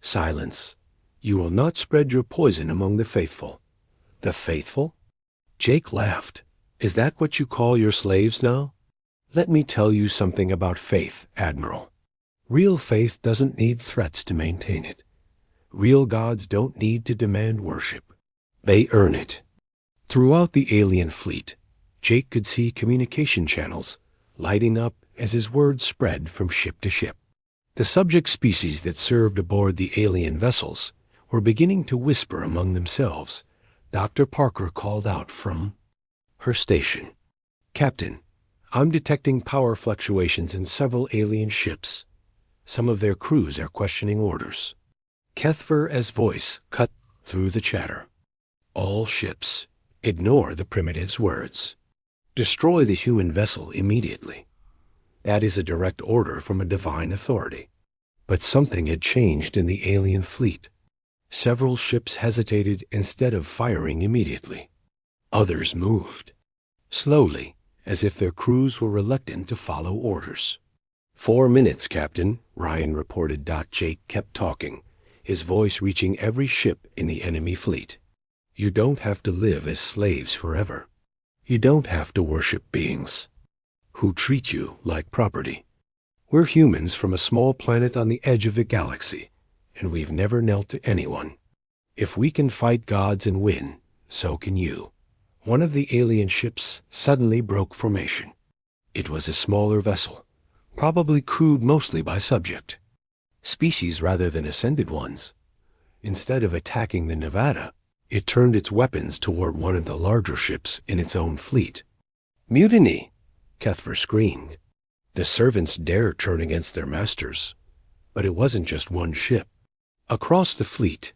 Silence. You will not spread your poison among the faithful. The faithful? Jake laughed. Is that what you call your slaves now? Let me tell you something about faith, Admiral. Real faith doesn't need threats to maintain it. Real gods don't need to demand worship. They earn it. Throughout the alien fleet, Jake could see communication channels lighting up as his words spread from ship to ship. The subject species that served aboard the alien vessels were beginning to whisper among themselves. Dr. Parker called out from her station. Captain, I'm detecting power fluctuations in several alien ships. Some of their crews are questioning orders. Kethver's voice cut through the chatter. All ships, ignore the primitive's words. Destroy the human vessel immediately. That is a direct order from a divine authority. But something had changed in the alien fleet. Several ships hesitated instead of firing immediately. Others moved. Slowly, as if their crews were reluctant to follow orders. 4 minutes, Captain, Ryan reported. Jake kept talking, his voice reaching every ship in the enemy fleet. You don't have to live as slaves forever. You don't have to worship beings who treat you like property. We're humans from a small planet on the edge of the galaxy, and we've never knelt to anyone. If we can fight gods and win, so can you. One of the alien ships suddenly broke formation. It was a smaller vessel, probably crewed mostly by subject species rather than ascended ones. Instead of attacking the Nevada, it turned its weapons toward one of the larger ships in its own fleet. Mutiny! Kethver screamed. The servants dared turn against their masters. But it wasn't just one ship. Across the fleet,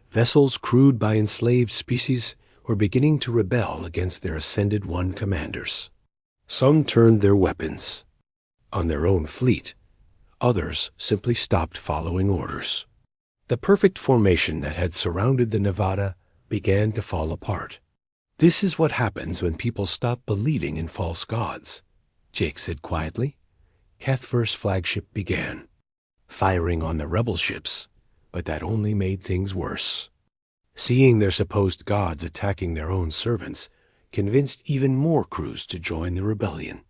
vessels crewed by enslaved species were beginning to rebel against their Ascended One commanders. Some turned their weapons on their own fleet. Others simply stopped following orders. The perfect formation that had surrounded the Nevada began to fall apart. This is what happens when people stop believing in false gods, Jake said quietly. Kethver's flagship began firing on the rebel ships, but that only made things worse. Seeing their supposed gods attacking their own servants convinced even more crews to join the rebellion.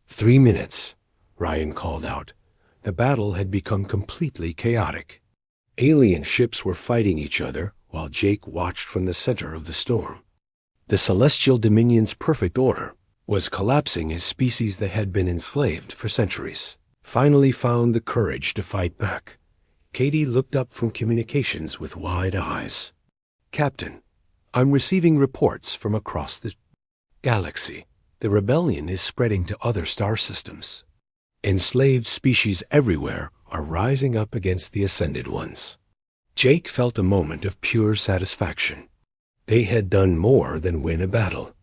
3 minutes, Ryan called out. The battle had become completely chaotic. Alien ships were fighting each other while Jake watched from the center of the storm. The Celestial Dominion's perfect order was collapsing as species that had been enslaved for centuries finally found the courage to fight back. Katie looked up from communications with wide eyes. Captain, I'm receiving reports from across the galaxy. The rebellion is spreading to other star systems. Enslaved species everywhere are rising up against the Ascended Ones. Jake felt a moment of pure satisfaction. They had done more than win a battle.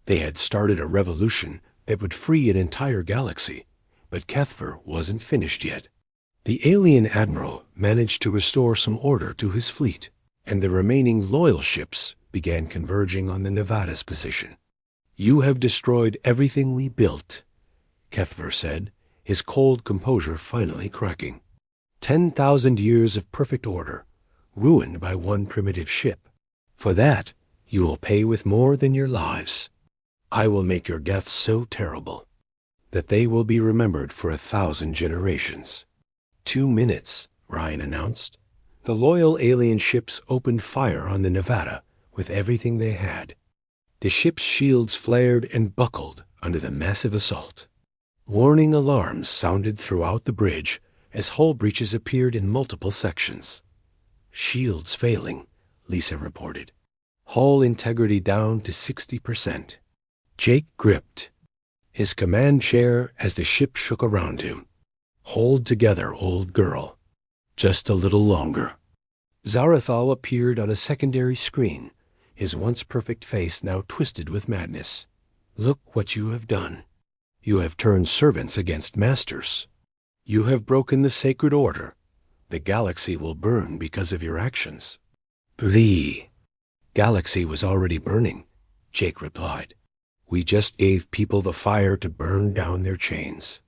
They had started a revolution that would free an entire galaxy, but Kethver wasn't finished yet. The alien admiral managed to restore some order to his fleet, and the remaining loyal ships began converging on the Nevada's position. You have destroyed everything we built, Kethver said, his cold composure finally cracking. 10,000 years of perfect order, ruined by one primitive ship. For that, you will pay with more than your lives. I will make your deaths so terrible that they will be remembered for 1,000 generations. 2 minutes, Ryan announced. The loyal alien ships opened fire on the Nevada with everything they had. The ship's shields flared and buckled under the massive assault. Warning alarms sounded throughout the bridge as hull breaches appeared in multiple sections. Shields failing, Lisa reported. Hull integrity down to 60%. Jake gripped his command chair as the ship shook around him. Hold together, old girl. Just a little longer. Zarathal appeared on a secondary screen, his once perfect face now twisted with madness. Look what you have done. You have turned servants against masters. You have broken the sacred order. The galaxy will burn because of your actions. The galaxy was already burning, Jake replied. We just gave people the fire to burn down their chains.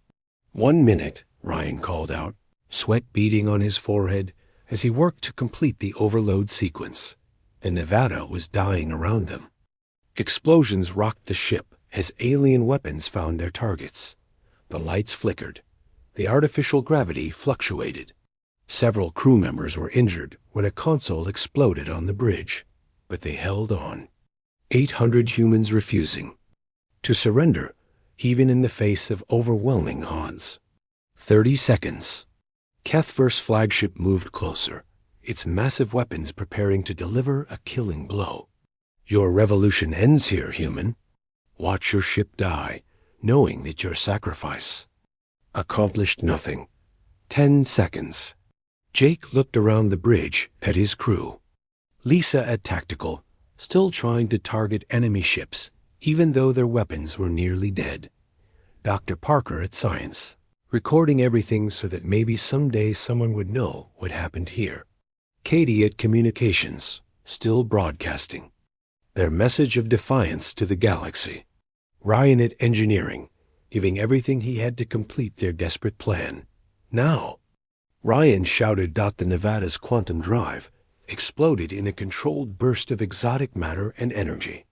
1 minute, Ryan called out, sweat beading on his forehead as he worked to complete the overload sequence. The Nevada was dying around them. Explosions rocked the ship as alien weapons found their targets. The lights flickered. The artificial gravity fluctuated. Several crew members were injured when a console exploded on the bridge, but they held on. 800 humans refusing to surrender, even in the face of overwhelming odds. 30 seconds. Kethver's flagship moved closer, its massive weapons preparing to deliver a killing blow. Your revolution ends here, human. Watch your ship die, knowing that your sacrifice accomplished nothing. 10 seconds. Jake looked around the bridge at his crew. Lisa at tactical, still trying to target enemy ships, even though their weapons were nearly dead. Dr. Parker at science, recording everything so that maybe someday someone would know what happened here. Katie at communications, still broadcasting their message of defiance to the galaxy. Ryan at engineering, giving everything he had to complete their desperate plan. Now, Ryan shouted. The Nevada's quantum drive exploded in a controlled burst of exotic matter and energy.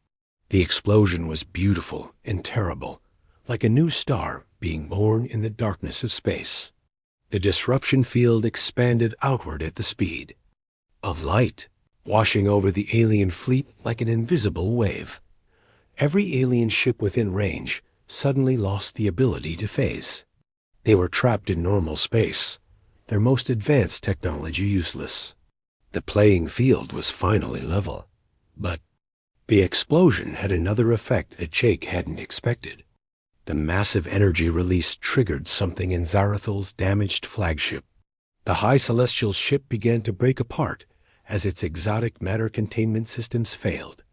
The explosion was beautiful and terrible, like a new star being born in the darkness of space. The disruption field expanded outward at the speed of light, washing over the alien fleet like an invisible wave. Every alien ship within range suddenly lost the ability to phase. They were trapped in normal space, their most advanced technology useless. The playing field was finally level. But the explosion had another effect that Jake hadn't expected. The massive energy release triggered something in Zarathal's damaged flagship. The high celestial ship began to break apart as its exotic matter containment systems failed.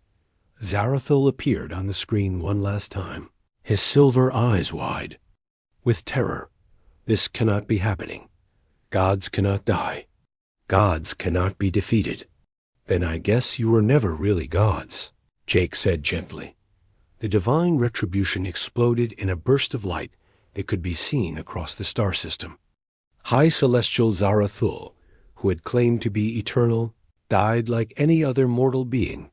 Zarathal appeared on the screen one last time, his silver eyes wide with terror. This cannot be happening. Gods cannot die. Gods cannot be defeated. Then I guess you were never really gods, Jake said gently. The divine retribution exploded in a burst of light that could be seen across the star system. High celestial Zarathul, who had claimed to be eternal, died like any other mortal being.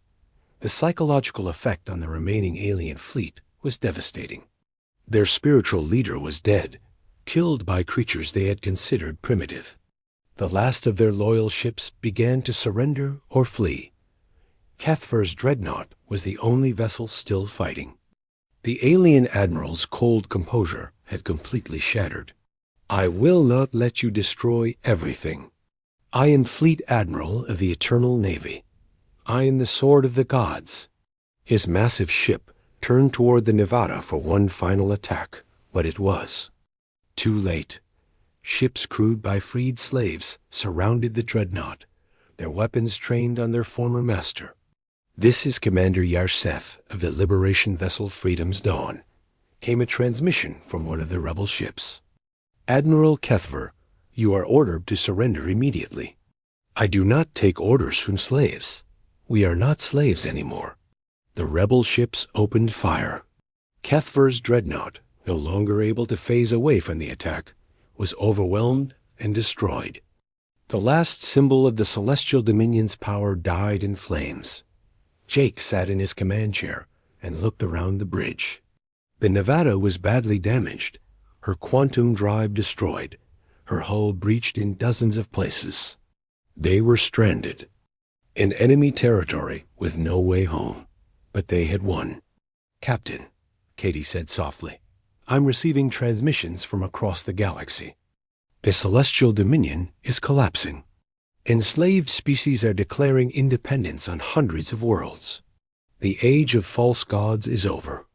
The psychological effect on the remaining alien fleet was devastating. Their spiritual leader was dead, killed by creatures they had considered primitive. The last of their loyal ships began to surrender or flee. Kethver's dreadnought was the only vessel still fighting. The alien admiral's cold composure had completely shattered. I will not let you destroy everything. I am Fleet Admiral of the Eternal Navy. I am the sword of the gods. His massive ship turned toward the Nevada for one final attack, but it was too late. Ships crewed by freed slaves surrounded the dreadnought, their weapons trained on their former master. This is Commander Yarsef of the Liberation Vessel Freedom's Dawn, came a transmission from one of the rebel ships. Admiral Kethver, you are ordered to surrender immediately. I do not take orders from slaves. We are not slaves anymore. The rebel ships opened fire. Kethver's dreadnought, no longer able to phase away from the attack, was overwhelmed and destroyed. The last symbol of the Celestial Dominion's power died in flames. Jake sat in his command chair and looked around the bridge. The Nevada was badly damaged, her quantum drive destroyed, her hull breached in dozens of places. They were stranded in enemy territory with no way home, but they had won. Captain, Katie said softly, I'm receiving transmissions from across the galaxy. The Celestial Dominion is collapsing. Enslaved species are declaring independence on hundreds of worlds. The age of false gods is over.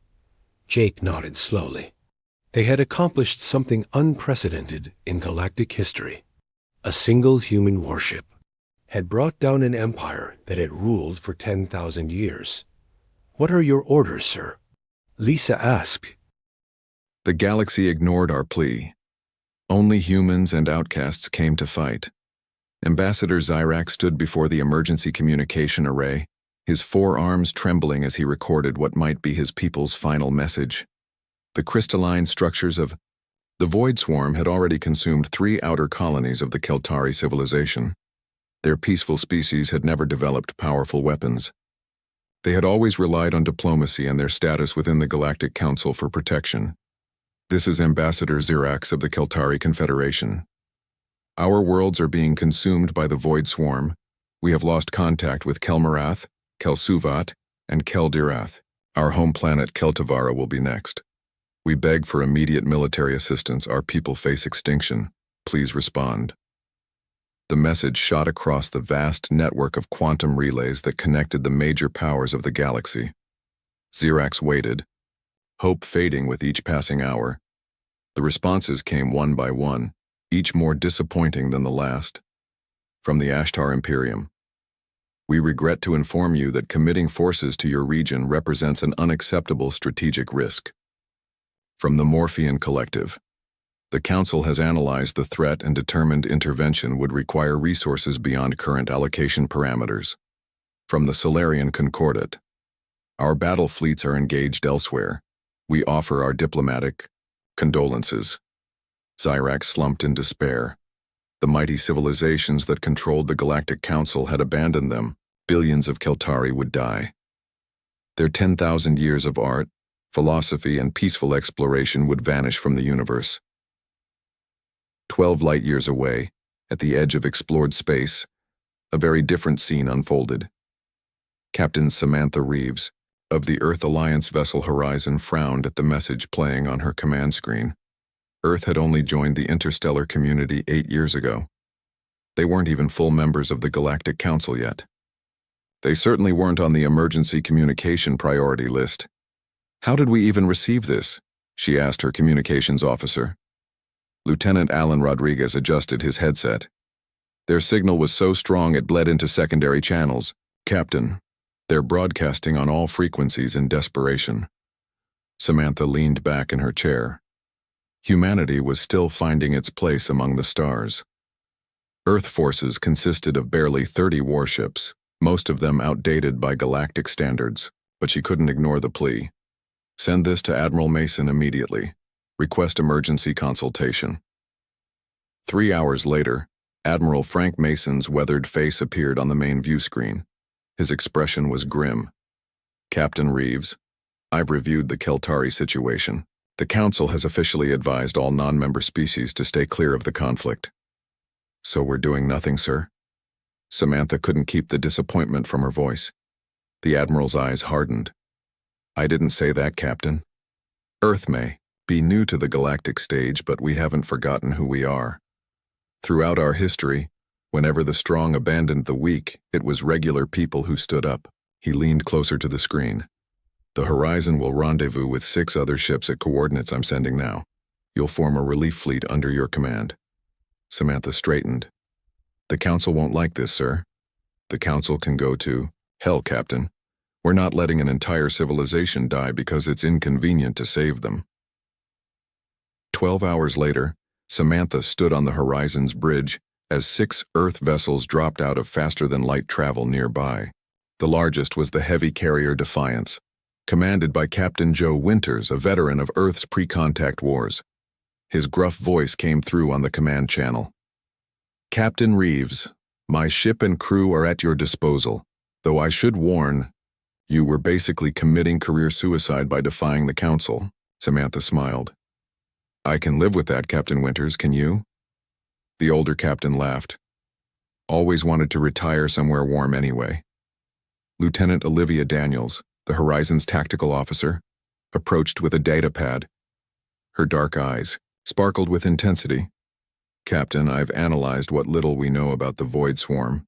Jake nodded slowly. They had accomplished something unprecedented in galactic history. A single human warship had brought down an empire that had ruled for 10,000 years. What are your orders, sir? Lisa asked. The galaxy ignored our plea. Only humans and outcasts came to fight. Ambassador Zyrak stood before the emergency communication array, his forearms trembling as he recorded what might be his people's final message. The crystalline structures of the Void Swarm had already consumed 3 outer colonies of the Keltari civilization. Their peaceful species had never developed powerful weapons. They had always relied on diplomacy and their status within the Galactic Council for protection. This is Ambassador Zyrax of the Keltari Confederation. Our worlds are being consumed by the Void Swarm. We have lost contact with Kelmarath, Kelsuvat, and Keldirath. Our home planet Keltavara will be next. We beg for immediate military assistance. Our people face extinction. Please respond. The message shot across the vast network of quantum relays that connected the major powers of the galaxy. Zyrax waited, hope fading with each passing hour. The responses came one by one, each more disappointing than the last. From the Ashtar Imperium. We regret to inform you that committing forces to your region represents an unacceptable strategic risk. From the Morphean Collective. The Council has analyzed the threat and determined intervention would require resources beyond current allocation parameters. From the Solarian Concordat. Our battle fleets are engaged elsewhere. We offer our diplomatic condolences. Zyrax slumped in despair. The mighty civilizations that controlled the Galactic Council had abandoned them. Billions of Keltari would die. Their 10,000 years of art, philosophy, and peaceful exploration would vanish from the universe. 12 light-years away, at the edge of explored space, a very different scene unfolded. Captain Samantha Reeves, of the Earth Alliance vessel Horizon, frowned at the message playing on her command screen. Earth had only joined the interstellar community 8 years ago. They weren't even full members of the Galactic Council yet. They certainly weren't on the emergency communication priority list. How did we even receive this? She asked her communications officer. Lieutenant Alan Rodriguez adjusted his headset. Their signal was so strong it bled into secondary channels. Captain, they're broadcasting on all frequencies in desperation. Samantha leaned back in her chair. Humanity was still finding its place among the stars. Earth forces consisted of barely 30 warships, most of them outdated by galactic standards, but she couldn't ignore the plea. Send this to Admiral Mason immediately. Request emergency consultation. 3 hours later, Admiral Frank Mason's weathered face appeared on the main view screen. His expression was grim. Captain Reeves, I've reviewed the Keltari situation. The Council has officially advised all non-member species to stay clear of the conflict. So we're doing nothing, sir? Samantha couldn't keep the disappointment from her voice. The Admiral's eyes hardened. I didn't say that, Captain. Earth may be new to the galactic stage, but we haven't forgotten who we are. Throughout our history, whenever the strong abandoned the weak, it was regular people who stood up. He leaned closer to the screen. The Horizon will rendezvous with 6 other ships at coordinates I'm sending now. You'll form a relief fleet under your command. Samantha straightened. The Council won't like this, sir. The Council can go to hell, Captain. We're not letting an entire civilization die because it's inconvenient to save them. 12 hours later, Samantha stood on the Horizon's bridge as 6 Earth vessels dropped out of faster-than-light travel nearby. The largest was the heavy carrier Defiance, commanded by Captain Joe Winters, a veteran of Earth's pre-contact wars. His gruff voice came through on the command channel. Captain Reeves, my ship and crew are at your disposal, though I should warn, you were basically committing career suicide by defying the Council. Samantha smiled. I can live with that, Captain Winters, can you? The older captain laughed. Always wanted to retire somewhere warm anyway. Lieutenant Olivia Daniels, the Horizon's tactical officer, approached with a datapad. Her dark eyes sparkled with intensity. Captain, I've analyzed what little we know about the Void Swarm.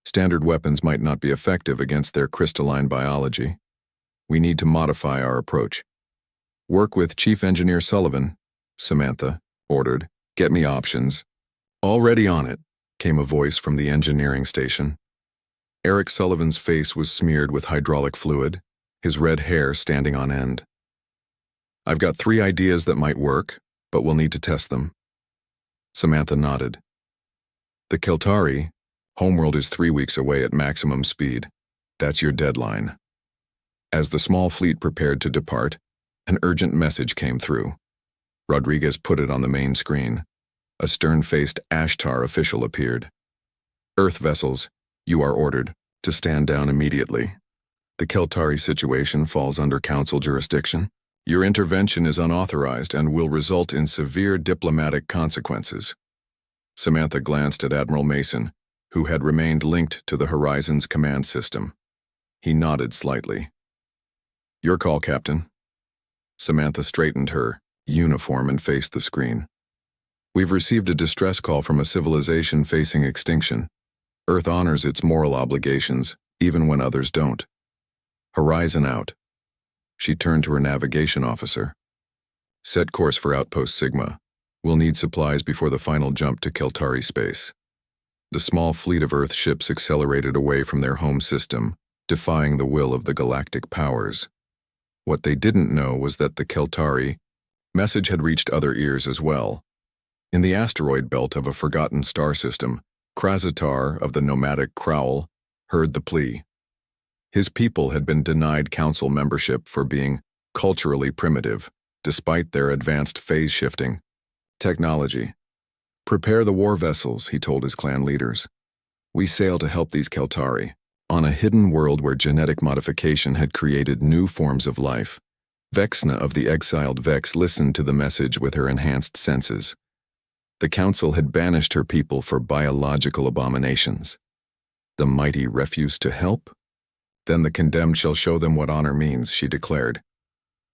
Standard weapons might not be effective against their crystalline biology. We need to modify our approach. Work with Chief Engineer Sullivan, Samantha ordered. Get me options. Already on it, came a voice from the engineering station. Eric Sullivan's face was smeared with hydraulic fluid, his red hair standing on end. I've got 3 ideas that might work, but we'll need to test them. Samantha nodded. The Keltari, homeworld is 3 weeks away at maximum speed. That's your deadline. As the small fleet prepared to depart, an urgent message came through. Rodriguez put it on the main screen. A stern-faced Ashtar official appeared. Earth vessels, you are ordered to stand down immediately. The Keltari situation falls under Council jurisdiction. Your intervention is unauthorized and will result in severe diplomatic consequences. Samantha glanced at Admiral Mason, who had remained linked to the Horizon's command system. He nodded slightly. Your call, Captain. Samantha straightened her uniform and faced the screen. We've received a distress call from a civilization facing extinction. Earth honors its moral obligations, even when others don't. Horizon out. She turned to her navigation officer. Set course for Outpost Sigma. We'll need supplies before the final jump to Keltari space. The small fleet of Earth ships accelerated away from their home system, defying the will of the galactic powers. What they didn't know was that the Keltari message had reached other ears as well. In the asteroid belt of a forgotten star system, Crusade of the nomadic Crowl heard the plea. His people had been denied council membership for being culturally primitive, despite their advanced phase-shifting technology. Prepare the war vessels, he told his clan leaders. We sail to help these Keltari, on a hidden world where genetic modification had created new forms of life. Vexna of the exiled Vex listened to the message with her enhanced senses. The council had banished her people for biological abominations. The mighty refuse to help? Then the condemned shall show them what honor means, she declared.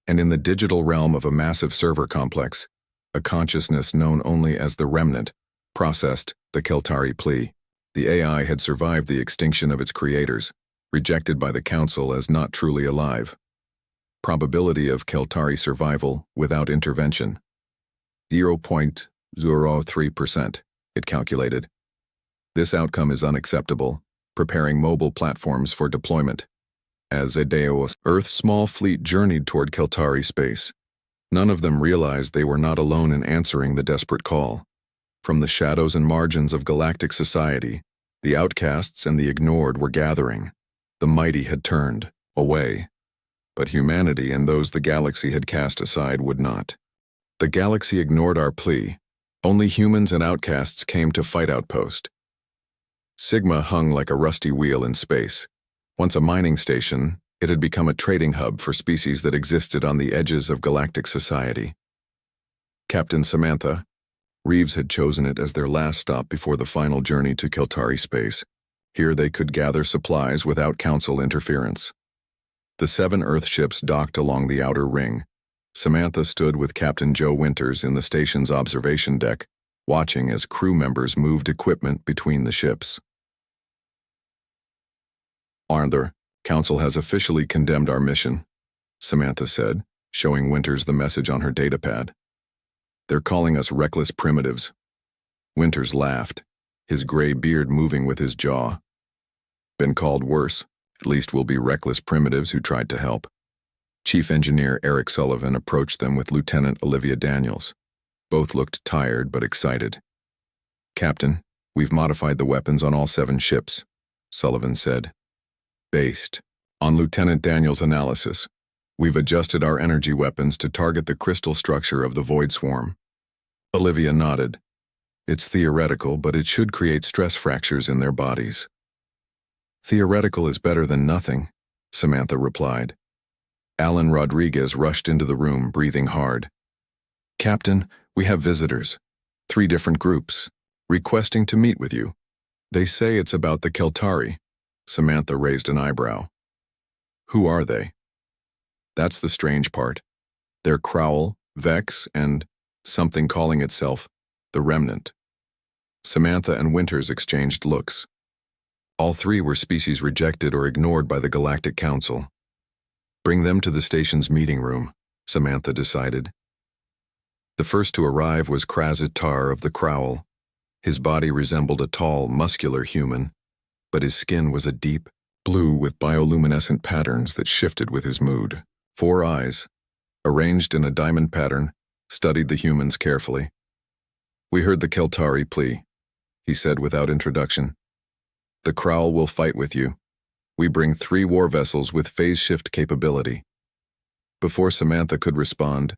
And in the digital realm of a massive server complex, a consciousness known only as the Remnant processed the Keltari plea. The AI had survived the extinction of its creators, rejected by the council as not truly alive. Probability of Keltari survival without intervention. 0.03%, it calculated. This outcome is unacceptable, preparing mobile platforms for deployment. As Edeos, Earth's small fleet journeyed toward Keltari space, none of them realized they were not alone in answering the desperate call. From the shadows and margins of galactic society, the outcasts and the ignored were gathering. The mighty had turned away, but humanity and those the galaxy had cast aside would not. The galaxy ignored our plea. Only humans and outcasts came to fight Outpost. Sigma hung like a rusty wheel in space. Once a mining station, it had become a trading hub for species that existed on the edges of galactic society. Captain Samantha, Reeves had chosen it as their last stop before the final journey to Keltari space. Here they could gather supplies without council interference. The 7 Earth ships docked along the outer ring. Samantha stood with Captain Joe Winters in the station's observation deck, watching as crew members moved equipment between the ships. Arthur, Council has officially condemned our mission, Samantha said, showing Winters the message on her datapad. They're calling us reckless primitives. Winters laughed, his gray beard moving with his jaw. Been called worse. At least we'll be reckless primitives who tried to help. Chief Engineer Eric Sullivan approached them with Lieutenant Olivia Daniels. Both looked tired but excited. Captain, we've modified the weapons on all 7 ships, Sullivan said. Based on Lieutenant Daniels' analysis, we've adjusted our energy weapons to target the crystal structure of the Void Swarm. Olivia nodded. It's theoretical, but it should create stress fractures in their bodies. Theoretical is better than nothing, Samantha replied. Alan Rodriguez rushed into the room, breathing hard. Captain, we have visitors. 3 different groups, requesting to meet with you. They say it's about the Keltari. Samantha raised an eyebrow. Who are they? That's the strange part. They're Crowl, Vex, and something calling itself the Remnant. Samantha and Winters exchanged looks. All 3 were species rejected or ignored by the Galactic Council. Bring them to the station's meeting room, Samantha decided. The first to arrive was Crusade of the Crowl. His body resembled a tall, muscular human, but his skin was a deep blue with bioluminescent patterns that shifted with his mood. 4 eyes, arranged in a diamond pattern, studied the humans carefully. We heard the Keltari plea, he said without introduction. The Crowl will fight with you. We bring 3 war vessels with phase shift capability. Before Samantha could respond,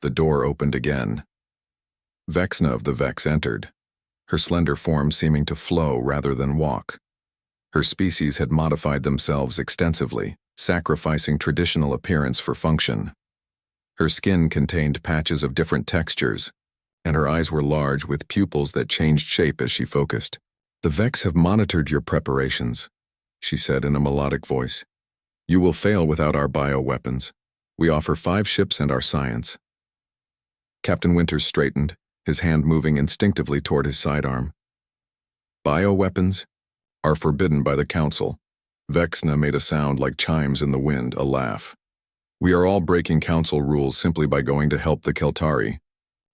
the door opened again. Vexna of the Vex entered, her slender form seeming to flow rather than walk. Her species had modified themselves extensively, sacrificing traditional appearance for function. Her skin contained patches of different textures, and her eyes were large with pupils that changed shape as she focused. The Vex have monitored your preparations, she said in a melodic voice. You will fail without our bioweapons. We offer 5 ships and our science. Captain Winters straightened, his hand moving instinctively toward his sidearm. Bioweapons are forbidden by the Council. Vexna made a sound like chimes in the wind, a laugh. We are all breaking council rules simply by going to help the Keltari.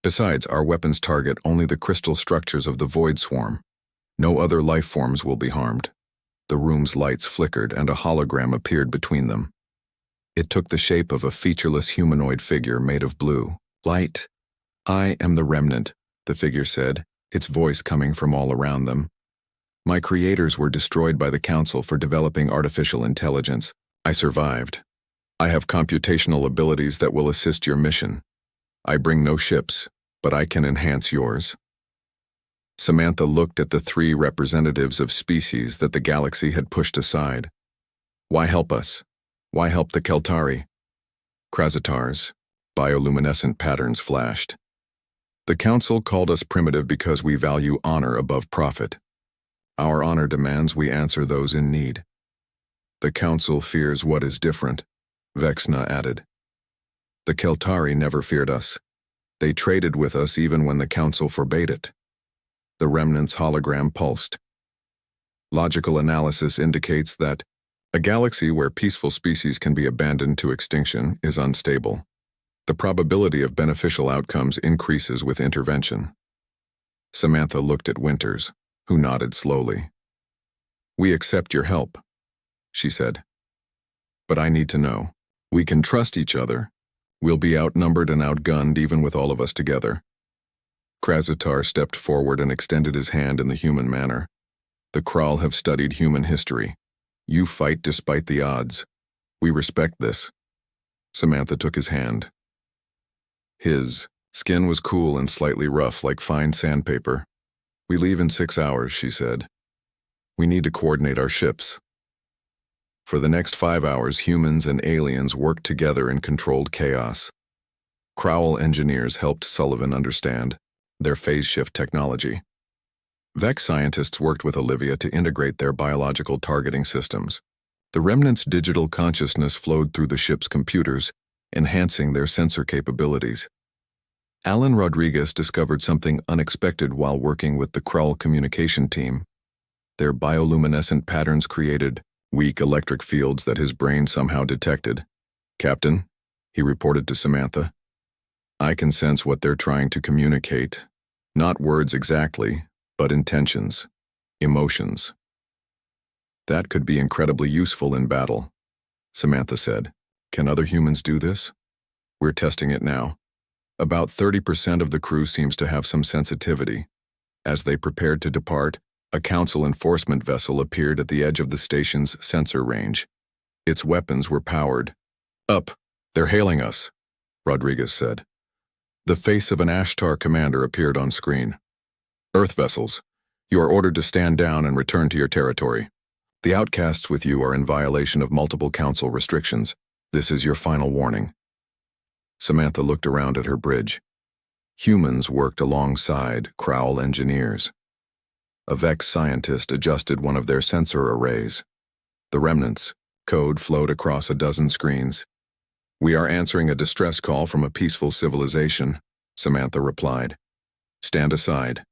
Besides, our weapons target only the crystal structures of the Void Swarm. No other life forms will be harmed. The room's lights flickered and a hologram appeared between them. It took the shape of a featureless humanoid figure made of blue light. I am the remnant, the figure said, its voice coming from all around them. My creators were destroyed by the Council for developing artificial intelligence. I survived. I have computational abilities that will assist your mission. I bring no ships, but I can enhance yours. Samantha looked at the three representatives of species that the galaxy had pushed aside. Why help us? Why help the Keltari? Krasatars. Bioluminescent patterns flashed. The Council called us primitive because we value honor above profit. Our honor demands we answer those in need. The Council fears what is different, Vexna added. The Keltari never feared us. They traded with us even when the Council forbade it. The remnant's hologram pulsed. Logical analysis indicates that a galaxy where peaceful species can be abandoned to extinction is unstable. The probability of beneficial outcomes increases with intervention. Samantha looked at Winters, who nodded slowly. We accept your help, she said. But I need to know. We can trust each other. We'll be outnumbered and outgunned even with all of us together. Krasattar stepped forward and extended his hand in the human manner. The Kral have studied human history. You fight despite the odds. We respect this. Samantha took his hand. His skin was cool and slightly rough like fine sandpaper. We leave in 6 hours, she said. We need to coordinate our ships. For the next 5 hours, humans and aliens worked together in controlled chaos. Crowell engineers helped Sullivan understand their phase shift technology. Vex scientists worked with Olivia to integrate their biological targeting systems. The remnant's digital consciousness flowed through the ship's computers, enhancing their sensor capabilities. Alan Rodriguez discovered something unexpected while working with the Krull communication team. Their bioluminescent patterns created weak electric fields that his brain somehow detected. Captain, he reported to Samantha, I can sense what they're trying to communicate. Not words exactly, but intentions, emotions. That could be incredibly useful in battle, Samantha said. Can other humans do this? We're testing it now. About 30% of the crew seems to have some sensitivity. As they prepared to depart, a Council enforcement vessel appeared at the edge of the station's sensor range. Its weapons were powered. Up! They're hailing us, Rodriguez said. The face of an Ashtar commander appeared on screen. Earth vessels, you are ordered to stand down and return to your territory. The outcasts with you are in violation of multiple Council restrictions. This is your final warning. Samantha looked around at her bridge. Humans worked alongside Crowell engineers. A Vex scientist adjusted one of their sensor arrays. The remnants, code flowed across a dozen screens. We are answering a distress call from a peaceful civilization, Samantha replied. Stand aside.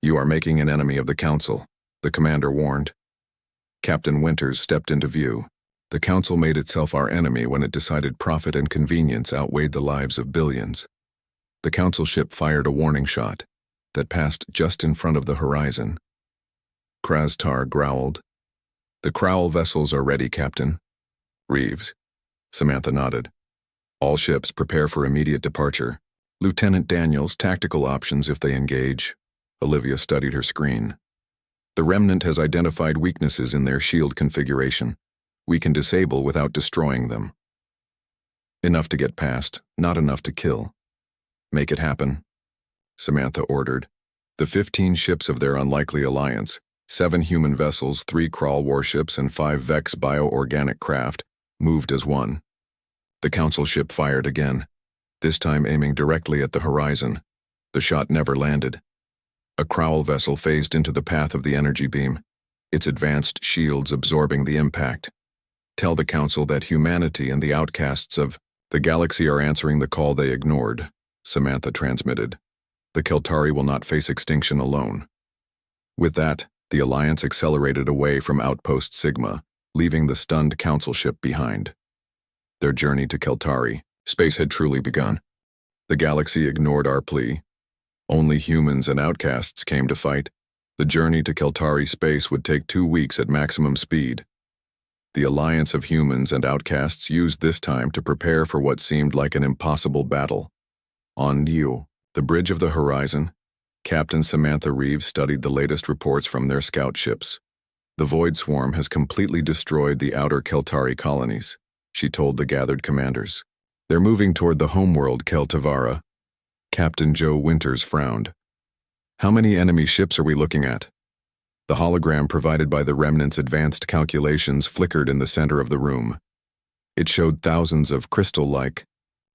You are making an enemy of the Council, the commander warned. Captain Winters stepped into view. The Council made itself our enemy when it decided profit and convenience outweighed the lives of billions. The Council ship fired a warning shot that passed just in front of the horizon. Krastar growled. The Crowell vessels are ready, Captain. Reeves. Samantha nodded. All ships prepare for immediate departure. Lieutenant Daniels, tactical options if they engage. Olivia studied her screen. The Remnant has identified weaknesses in their shield configuration. We can disable without destroying them. Enough to get past, not enough to kill. Make it happen, Samantha ordered. The 15 ships of their unlikely alliance, 7 human vessels, 3 Krull warships, and 5 Vex bioorganic craft, moved as one. The Council ship fired again, this time aiming directly at the horizon. The shot never landed. A Crowell vessel phased into the path of the energy beam, its advanced shields absorbing the impact. Tell the Council that humanity and the outcasts of the galaxy are answering the call they ignored, Samantha transmitted. The Keltari will not face extinction alone. With that, the Alliance accelerated away from Outpost Sigma, leaving the stunned Council ship behind. Their journey to Keltari space had truly begun. The galaxy ignored our plea. Only humans and outcasts came to fight. The journey to Keltari space would take 2 weeks at maximum speed. The alliance of humans and outcasts used this time to prepare for what seemed like an impossible battle. On Niu, the bridge of the horizon, Captain Samantha Reeves studied the latest reports from their scout ships. The Void Swarm has completely destroyed the outer Keltari colonies, she told the gathered commanders. They're moving toward the homeworld Keltavara. Captain Joe Winters frowned. How many enemy ships are we looking at? The hologram provided by the Remnant's advanced calculations flickered in the center of the room. It showed thousands of crystal-like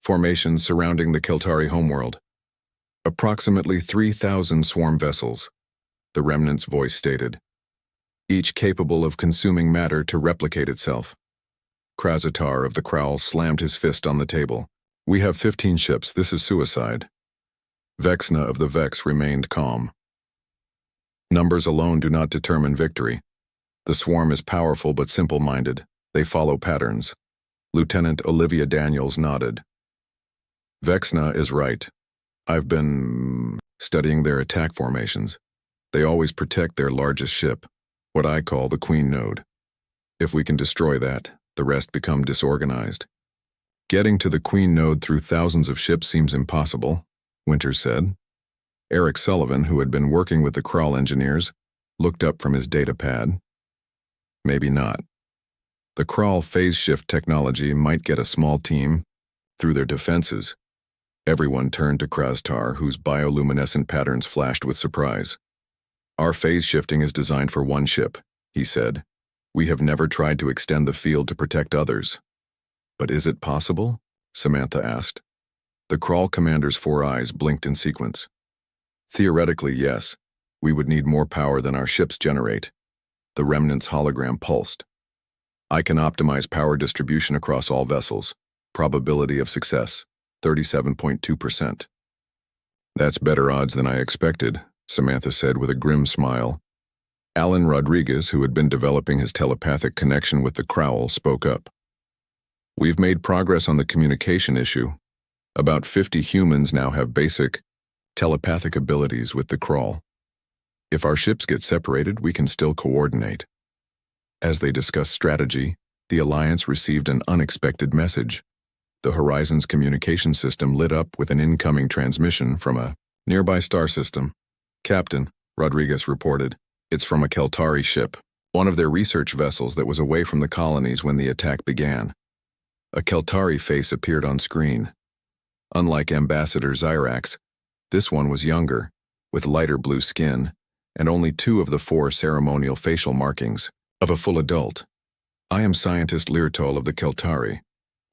formations surrounding the Keltari homeworld. Approximately 3,000 swarm vessels, the Remnant's voice stated, each capable of consuming matter to replicate itself. Krazatar of the Crowl slammed his fist on the table. We have 15 ships, this is suicide. Vexna of the Vex remained calm. Numbers alone do not determine victory. The swarm is powerful but simple-minded. They follow patterns. Lieutenant Olivia Daniels nodded. Vexna is right. I've been studying their attack formations. They always protect their largest ship, what I call the Queen Node. If we can destroy that, the rest become disorganized. Getting to the Queen Node through thousands of ships seems impossible, Winters said. Eric Sullivan, who had been working with the Crawl engineers, looked up from his data pad. Maybe not. The Crawl phase shift technology might get a small team through their defenses. Everyone turned to Krastar, whose bioluminescent patterns flashed with surprise. Our phase shifting is designed for one ship, he said. We have never tried to extend the field to protect others. But is it possible? Samantha asked. The Crawl commander's 4 eyes blinked in sequence. Theoretically, yes. We would need more power than our ships generate. The Remnant's hologram pulsed. I can optimize power distribution across all vessels. Probability of success, 37.2%. That's better odds than I expected, Samantha said with a grim smile. Alan Rodriguez, who had been developing his telepathic connection with the Crowl, spoke up. We've made progress on the communication issue. About 50 humans now have basic telepathic abilities with the Crawl. If our ships get separated, we can still coordinate. As they discussed strategy, the Alliance received an unexpected message. The Horizon's communication system lit up with an incoming transmission from a nearby star system. Captain, Rodriguez reported, it's from a Keltari ship, one of their research vessels that was away from the colonies when the attack began. A Keltari face appeared on screen. Unlike Ambassador Zyrax, this one was younger, with lighter blue skin, and only 2 of the 4 ceremonial facial markings of a full adult. I am Scientist Leartol of the Keltari.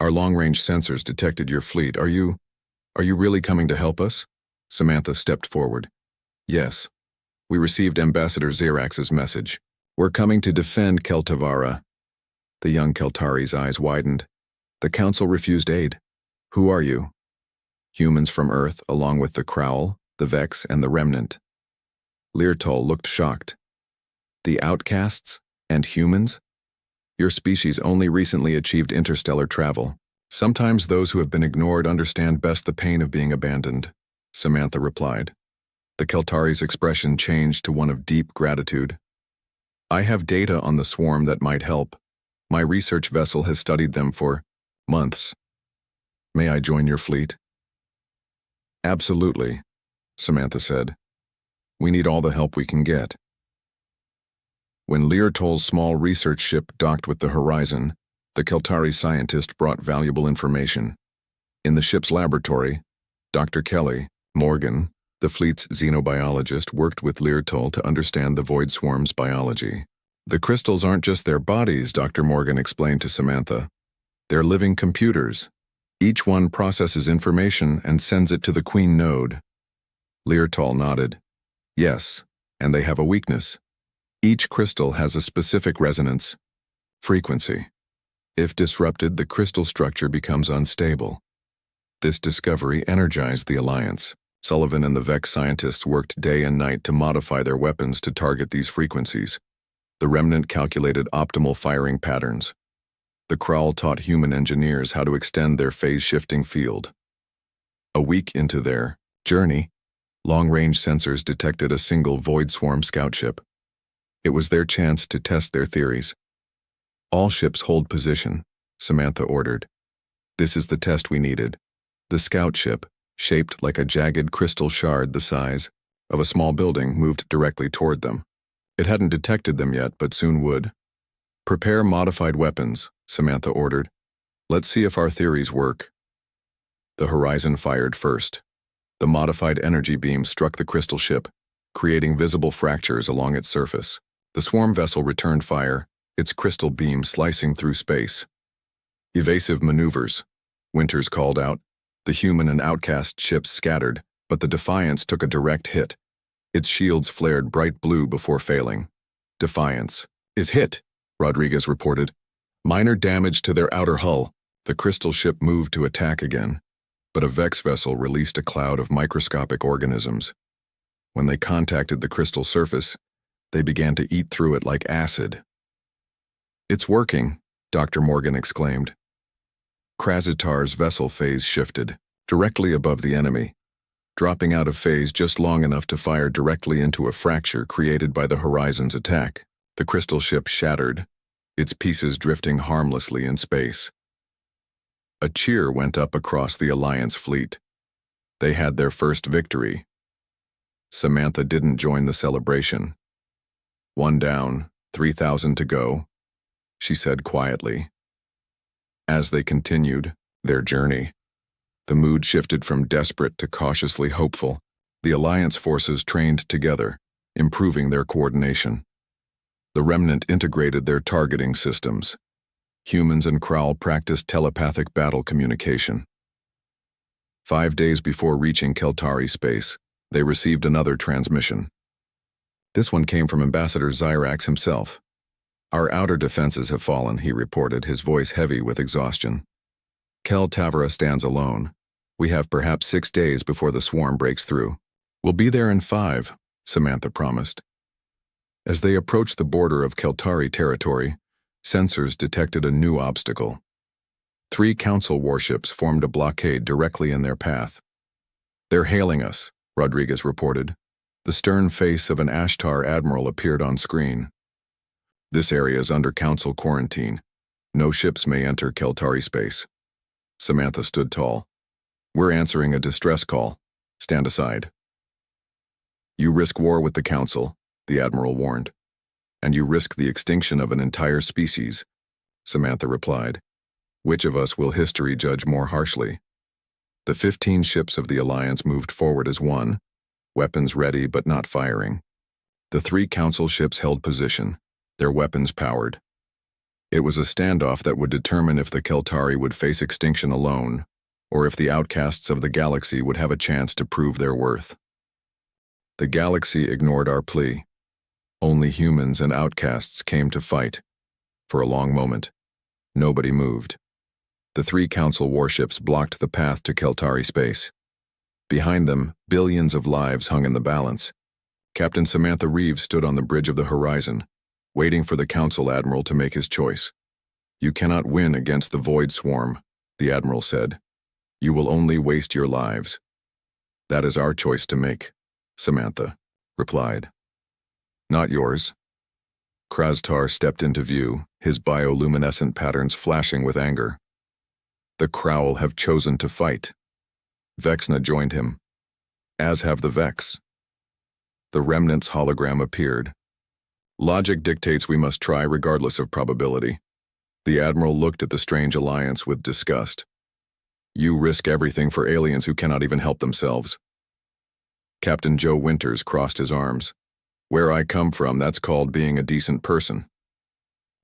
Our long-range sensors detected your fleet. Are you really coming to help us? Samantha stepped forward. Yes. We received Ambassador Zyrax's message. We're coming to defend Keltavara. The young Keltari's eyes widened. The Council refused aid. Who are you? Humans from Earth, along with the Crowl, the Vex, and the Remnant. Leartol looked shocked. The outcasts? And humans? Your species only recently achieved interstellar travel. Sometimes those who have been ignored understand best the pain of being abandoned, Samantha replied. The Keltari's expression changed to one of deep gratitude. I have data on the swarm that might help. My research vessel has studied them for months. May I join your fleet? Absolutely, Samantha said. We need all the help we can get. When Leartol's small research ship docked with the Horizon, the Keltari scientist brought valuable information. In the ship's laboratory, Dr. Kelly, Morgan, the fleet's xenobiologist, worked with Leartol to understand the Void Swarm's biology. The crystals aren't just their bodies, Dr. Morgan explained to Samantha. They're living computers. Each one processes information and sends it to the Queen Node. Leartol nodded. Yes, and they have a weakness. Each crystal has a specific resonance frequency. If disrupted, the crystal structure becomes unstable. This discovery energized the Alliance. Sullivan and the Vex scientists worked day and night to modify their weapons to target these frequencies. The Remnant calculated optimal firing patterns. The Crowl taught human engineers how to extend their phase-shifting field. A week into their journey, long-range sensors detected a single Void Swarm scout ship. It was their chance to test their theories. "All ships hold position," Samantha ordered. "This is the test we needed." The scout ship, shaped like a jagged crystal shard the size of a small building, moved directly toward them. It hadn't detected them yet, but soon would. "Prepare modified weapons," Samantha ordered. "Let's see if our theories work." The Horizon fired first. The modified energy beam struck the crystal ship, creating visible fractures along its surface. The swarm vessel returned fire, its crystal beam slicing through space. "Evasive maneuvers," Winters called out. The human and outcast ships scattered, but the Defiance took a direct hit. Its shields flared bright blue before failing. "Defiance is hit," Rodriguez reported. "Minor damage to their outer hull." The crystal ship moved to attack again, but a Vex vessel released a cloud of microscopic organisms. When they contacted the crystal surface, they began to eat through it like acid. "It's working," Dr. Morgan exclaimed. Krazitar's vessel phase shifted, directly above the enemy, dropping out of phase just long enough to fire directly into a fracture created by the Horizon's attack. The crystal ship shattered, its pieces drifting harmlessly in space. A cheer went up across the Alliance fleet. They had their first victory. Samantha didn't join the celebration. "One down, 3,000 to go," she said quietly. As they continued their journey, the mood shifted from desperate to cautiously hopeful. The Alliance forces trained together, improving their coordination. The Remnant integrated their targeting systems. Humans and Crowl practiced telepathic battle communication. 5 days before reaching Keltari space, they received another transmission. This one came from Ambassador Zyrax himself. "Our outer defenses have fallen," he reported, his voice heavy with exhaustion. "Kel Tavra stands alone. We have perhaps 6 days before the swarm breaks through." "We'll be there in 5, Samantha promised. As they approached the border of Keltari territory, sensors detected a new obstacle. 3 Council warships formed a blockade directly in their path. "They're hailing us," Rodriguez reported. The stern face of an Ashtar admiral appeared on screen. "This area is under Council quarantine. No ships may enter Keltari space." Samantha stood tall. "We're answering a distress call. Stand aside." "You risk war with the Council," the Admiral warned. "And you risk the extinction of an entire species," Samantha replied. "Which of us will history judge more harshly?" The 15 ships of the Alliance moved forward as one, weapons ready but not firing. The 3 Council ships held position, their weapons powered. It was a standoff that would determine if the Keltari would face extinction alone, or if the outcasts of the galaxy would have a chance to prove their worth. The galaxy ignored our plea. Only humans and outcasts came to fight. For a long moment, nobody moved. The 3 Council warships blocked the path to Keltari space. Behind them, billions of lives hung in the balance. Captain Samantha Reeves stood on the bridge of the Horizon, waiting for the Council Admiral to make his choice. "You cannot win against the Void Swarm," the Admiral said. "You will only waste your lives." "That is our choice to make," Samantha replied. "Not yours." Krastar stepped into view, his bioluminescent patterns flashing with anger. "The Crowl have chosen to fight." Vexna joined him, as have the Vex. The Remnant's hologram appeared. "Logic dictates we must try regardless of probability." The Admiral looked at the strange alliance with disgust. "You risk everything for aliens who cannot even help themselves." Captain Joe Winters crossed his arms. "Where I come from, that's called being a decent person."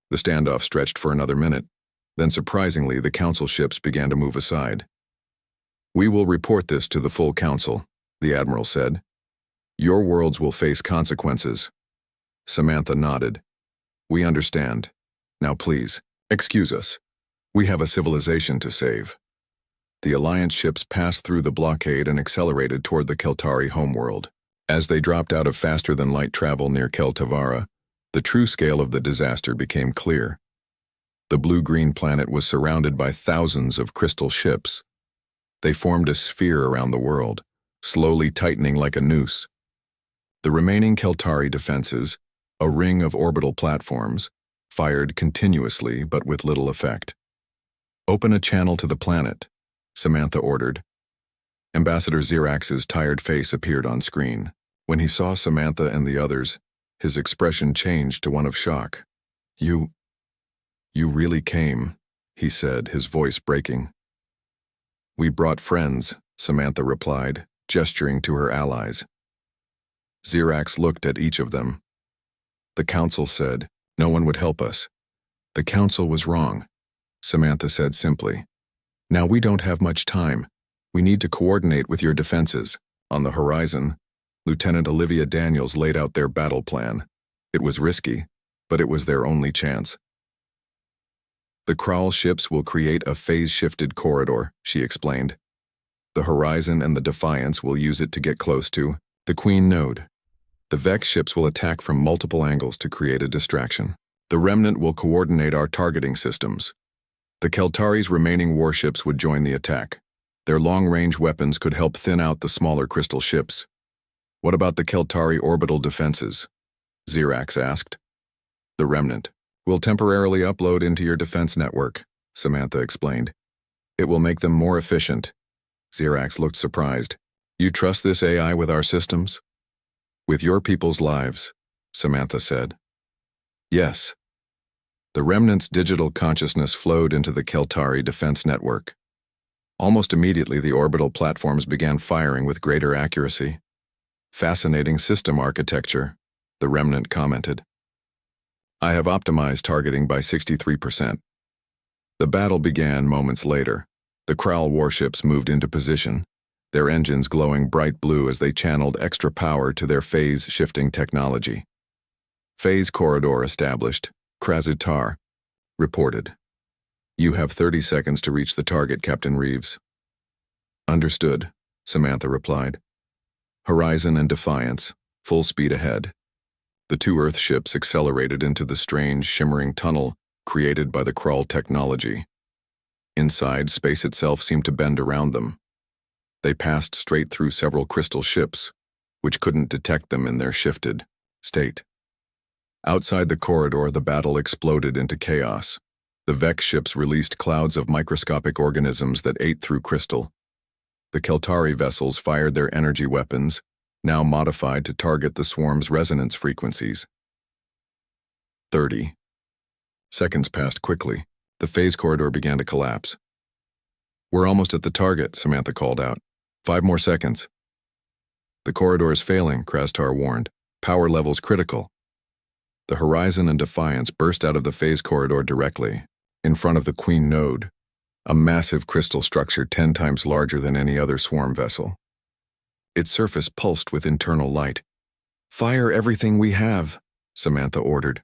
The standoff stretched for another minute. Then surprisingly, the Council ships began to move aside. "We will report this to the full Council," the Admiral said. "Your worlds will face consequences." Samantha nodded. "We understand. Now please, excuse us. We have a civilization to save." The Alliance ships passed through the blockade and accelerated toward the Keltari homeworld. As they dropped out of faster-than-light travel near Kel Tavara, the true scale of the disaster became clear. The blue-green planet was surrounded by thousands of crystal ships. They formed a sphere around the world, slowly tightening like a noose. The remaining Keltari defenses, a ring of orbital platforms, fired continuously but with little effect. "Open a channel to the planet," Samantha ordered. Ambassador Xerax's tired face appeared on screen. When he saw Samantha and the others, his expression changed to one of shock. You really came," he said, his voice breaking. "We brought friends," Samantha replied, gesturing to her allies. Xerax looked at each of them. "The Council said no one would help us." "The Council was wrong," Samantha said simply. "Now we don't have much time. We need to coordinate with your defenses." On the horizon, Lieutenant Olivia Daniels laid out their battle plan. It was risky, but it was their only chance. "The Kraul ships will create a phase-shifted corridor," she explained. "The Horizon and the Defiance will use it to get close to the Queen Node. The Vex ships will attack from multiple angles to create a distraction. The Remnant will coordinate our targeting systems. The Keltari's remaining warships would join the attack. Their long-range weapons could help thin out the smaller crystal ships." "What about the Keltari orbital defenses?" Xerax asked. "The Remnant will temporarily upload into your defense network," Samantha explained. "It will make them more efficient." Xerax looked surprised. "You trust this AI with our systems?" "With your people's lives," Samantha said. "Yes." The Remnant's digital consciousness flowed into the Keltari defense network. Almost immediately, the orbital platforms began firing with greater accuracy. "Fascinating system architecture," the Remnant commented. "I have optimized targeting by 63%. The battle began moments later. The Kraul warships moved into position, their engines glowing bright blue as they channeled extra power to their phase-shifting technology. "Phase corridor established," Crusade reported. "You have 30 seconds to reach the target, Captain Reeves." "Understood," Samantha replied. Horizon and Defiance, full speed ahead. The two Earth ships accelerated into the strange, shimmering tunnel created by the Kraul technology. Inside, space itself seemed to bend around them. They passed straight through several crystal ships, which couldn't detect them in their shifted state. Outside the corridor, the battle exploded into chaos. The Vex ships released clouds of microscopic organisms that ate through crystal. The Keltari vessels fired their energy weapons, now modified to target the swarm's resonance frequencies. 30 seconds passed quickly. The phase corridor began to collapse. "We're almost at the target," Samantha called out. 5 more seconds." "The corridor is failing," Crastar warned. "Power levels critical." The Horizon and Defiance burst out of the phase corridor directly, in front of the Queen Node, a massive crystal structure 10 times larger than any other swarm vessel. Its surface pulsed with internal light. "Fire everything we have," Samantha ordered.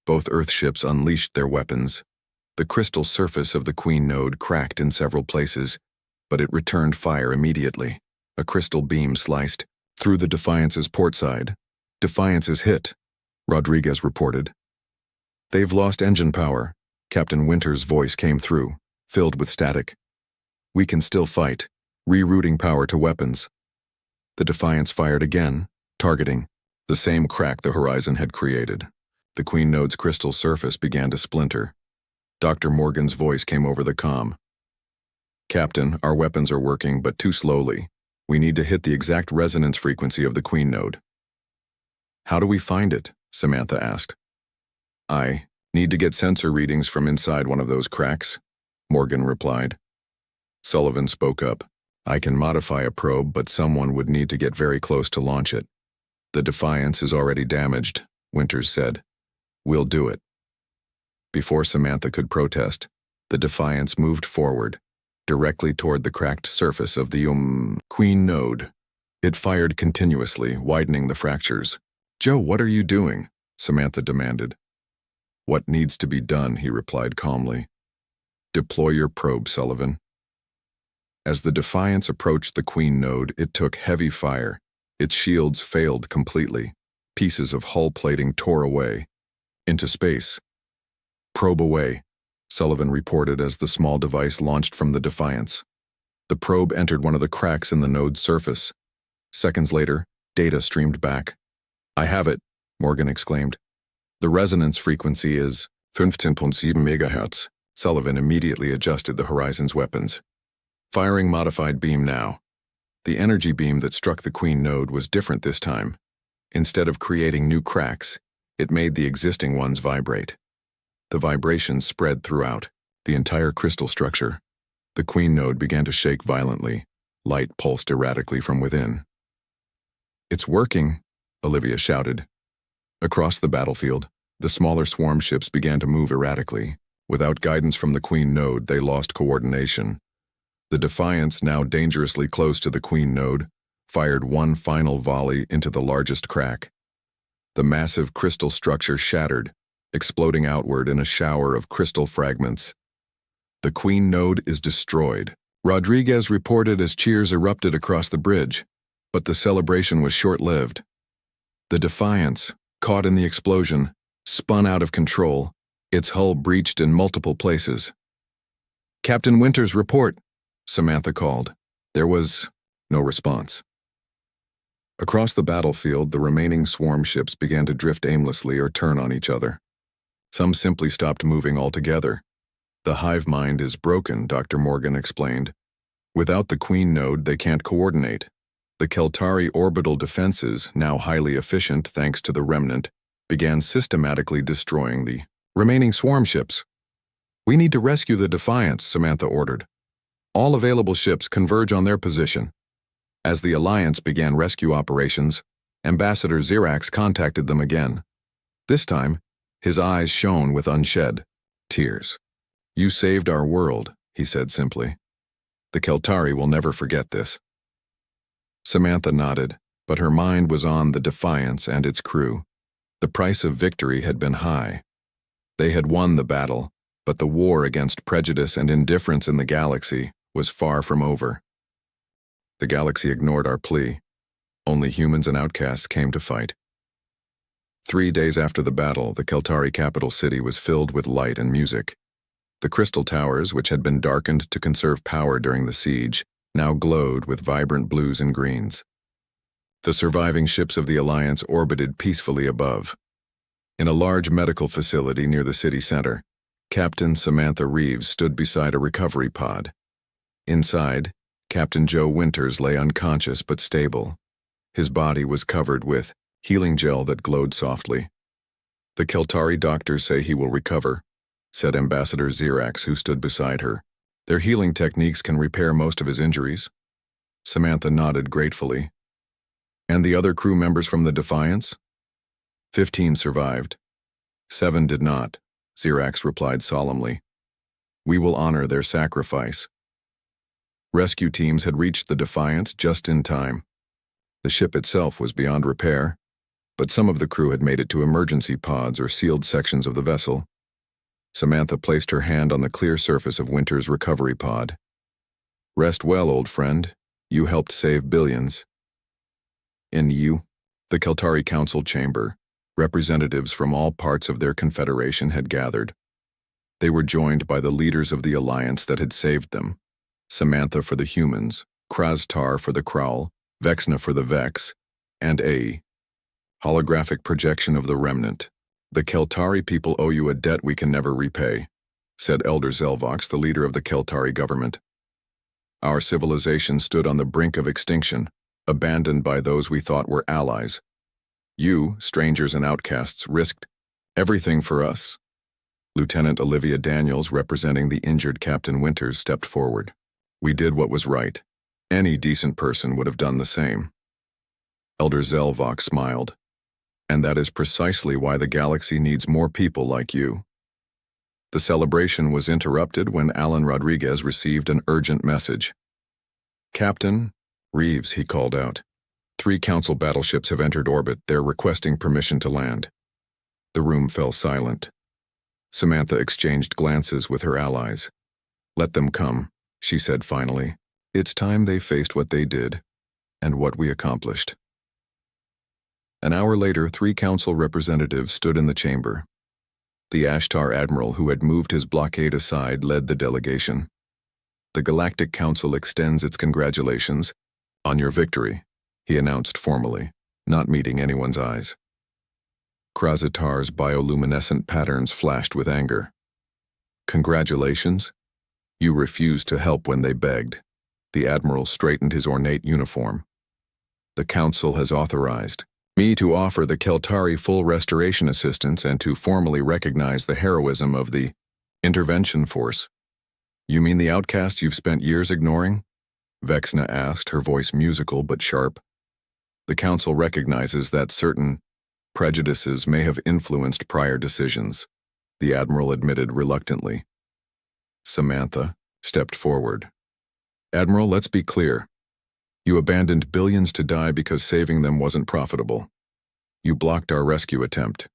Both Earth ships unleashed their weapons. The crystal surface of the Queen Node cracked in several places, but it returned fire immediately. A crystal beam sliced through the Defiance's port side. "Defiance is hit," Rodriguez reported. "They've lost engine power," Captain Winter's voice came through, filled with static. "We can still fight, rerouting power to weapons." The Defiance fired again, targeting the same crack the Horizon had created. The Queen Node's crystal surface began to splinter. Dr. Morgan's voice came over the comm. "Captain, our weapons are working, but too slowly. We need to hit the exact resonance frequency of the Queen Node." "How do we find it?" Samantha asked. "I need to get sensor readings from inside one of those cracks," Morgan replied. Sullivan spoke up. "I can modify a probe, but someone would need to get very close to launch it." "The Defiance is already damaged," Winters said. "We'll do it." Before Samantha could protest, the Defiance moved forward, directly toward the cracked surface of the Queen Node. It fired continuously, widening the fractures. "Joe, what are you doing?" Samantha demanded. "What needs to be done," he replied calmly. "Deploy your probe, Sullivan." As the Defiance approached the Queen Node, it took heavy fire. Its shields failed completely. Pieces of hull plating tore away. Into space. "Probe away," Sullivan reported as the small device launched from the Defiance. The probe entered one of the cracks in the node's surface. Seconds later, data streamed back. "I have it," Morgan exclaimed. "The resonance frequency is 15.7 megahertz. Sullivan immediately adjusted the Horizon's weapons. Firing modified beam now. The energy beam that struck the Queen node was different this time. Instead of creating new cracks, it made the existing ones vibrate. The vibrations spread throughout the entire crystal structure. The Queen node began to shake violently. Light pulsed erratically from within. "It's working," Olivia shouted. Across the battlefield, the smaller swarm ships began to move erratically. Without guidance from the Queen node, they lost coordination. The Defiance, now dangerously close to the Queen node, fired one final volley into the largest crack. The massive crystal structure shattered, exploding outward in a shower of crystal fragments. "The Queen node is destroyed," Rodriguez reported as cheers erupted across the bridge, but the celebration was short-lived. The Defiance, caught in the explosion, spun out of control, its hull breached in multiple places. "Captain Winters, report," Samantha called. There was no response. Across the battlefield, the remaining swarm ships began to drift aimlessly or turn on each other. Some simply stopped moving altogether. "The hive mind is broken," Dr. Morgan explained. "Without the Queen node, they can't coordinate. The Keltari orbital defenses, now highly efficient thanks to the remnant, began systematically destroying the remaining swarm ships. "We need to rescue the Defiance," Samantha ordered. "All available ships converge on their position." As the Alliance began rescue operations, Ambassador Xirax contacted them again. This time, his eyes shone with unshed tears. "You saved our world," he said simply. "The Keltari will never forget this." Samantha nodded, but her mind was on the Defiance and its crew. The price of victory had been high. They had won the battle, but the war against prejudice and indifference in the galaxy was far from over. The galaxy ignored our plea. Only humans and outcasts came to fight. 3 days after the battle, the Keltari capital city was filled with light and music. The crystal towers, which had been darkened to conserve power during the siege, now glowed with vibrant blues and greens. The surviving ships of the Alliance orbited peacefully above. In a large medical facility near the city center, Captain Samantha Reeves stood beside a recovery pod. Inside, Captain Joe Winters lay unconscious but stable. His body was covered with healing gel that glowed softly. "The Keltari doctors say he will recover," said Ambassador Xirax, who stood beside her. "Their healing techniques can repair most of his injuries." Samantha nodded gratefully. "And the other crew members from the Defiance?" 15 survived. 7 did not, Xirax replied solemnly. "We will honor their sacrifice." Rescue teams had reached the Defiance just in time. The ship itself was beyond repair, but some of the crew had made it to emergency pods or sealed sections of the vessel. Samantha placed her hand on the clear surface of Winter's recovery pod. "Rest well, old friend. You helped save billions." In the Keltari Council chamber, representatives from all parts of their confederation had gathered. They were joined by the leaders of the alliance that had saved them. Samantha for the humans, Krastar for the Kraul, Vexna for the Vex, and a holographic projection of the remnant. "The Keltari people owe you a debt we can never repay," said Elder Zelvox, the leader of the Keltari government. "Our civilization stood on the brink of extinction, abandoned by those we thought were allies. You, strangers and outcasts, risked everything for us." Lieutenant Olivia Daniels, representing the injured Captain Winters, stepped forward. "We did what was right. Any decent person would have done the same." Elder Zelvox smiled. "And that is precisely why the galaxy needs more people like you." The celebration was interrupted when Alan Rodriguez received an urgent message. "Captain Reeves," he called out. "3 Council battleships have entered orbit. They're requesting permission to land." The room fell silent. Samantha exchanged glances with her allies. "Let them come," she said finally. "It's time they faced what they did, and what we accomplished." An hour later, 3 council representatives stood in the chamber. The Ashtar admiral who had moved his blockade aside led the delegation. The Galactic Council extends its congratulations on your victory, he announced formally, not meeting anyone's eyes. Krazatar's bioluminescent patterns flashed with anger. Congratulations? You refused to help when they begged. The admiral straightened his ornate uniform. The council has authorized me to offer the Keltari full restoration assistance and to formally recognize the heroism of the intervention force. You mean the outcast you've spent years ignoring? Vexna asked, her voice musical but sharp. The council recognizes that certain prejudices may have influenced prior decisions, the admiral admitted reluctantly. Samantha stepped forward. Admiral, let's be clear. You abandoned billions to die because saving them wasn't profitable. You blocked our rescue attempt.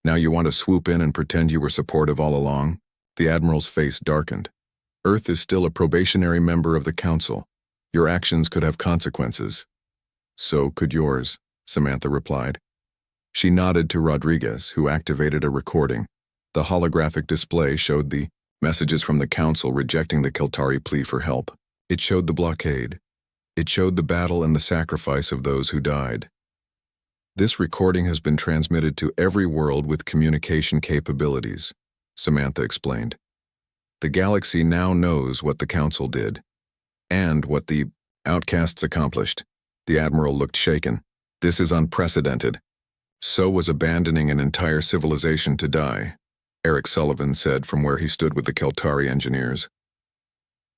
Now you want to swoop in and pretend you were supportive all along? The admiral's face darkened. Earth is still a probationary member of the council. Your actions could have consequences. So could yours, Samantha replied. She nodded to Rodriguez, who activated a recording. The holographic display showed the messages from the council rejecting the Keltari plea for help. It showed the blockade. It showed the battle and the sacrifice of those who died. This recording has been transmitted to every world with communication capabilities, Samantha explained. The galaxy now knows what the council did, and what the outcasts accomplished. The admiral looked shaken. This is unprecedented. So was abandoning an entire civilization to die, Eric Sullivan said from where he stood with the Keltari engineers.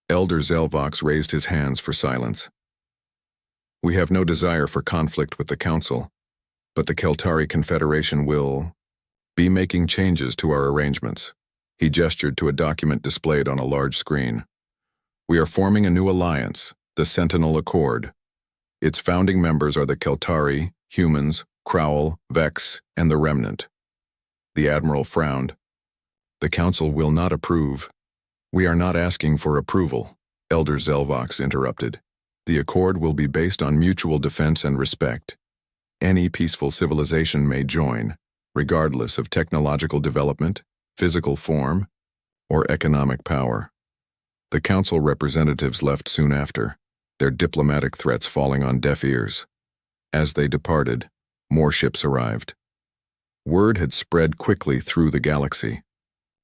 Elder Zelvox raised his hands for silence. We have no desire for conflict with the council, but the Keltari Confederation will be making changes to our arrangements. He gestured to a document displayed on a large screen. We are forming a new alliance, the Sentinel Accord. Its founding members are the Keltari, humans, Crowl, Vex, and the Remnant. The admiral frowned. The council will not approve. We are not asking for approval, Elder Zelvox interrupted. The accord will be based on mutual defense and respect. Any peaceful civilization may join, regardless of technological development, physical form, or economic power. The council representatives left soon after, their diplomatic threats falling on deaf ears. As they departed, more ships arrived. Word had spread quickly through the galaxy.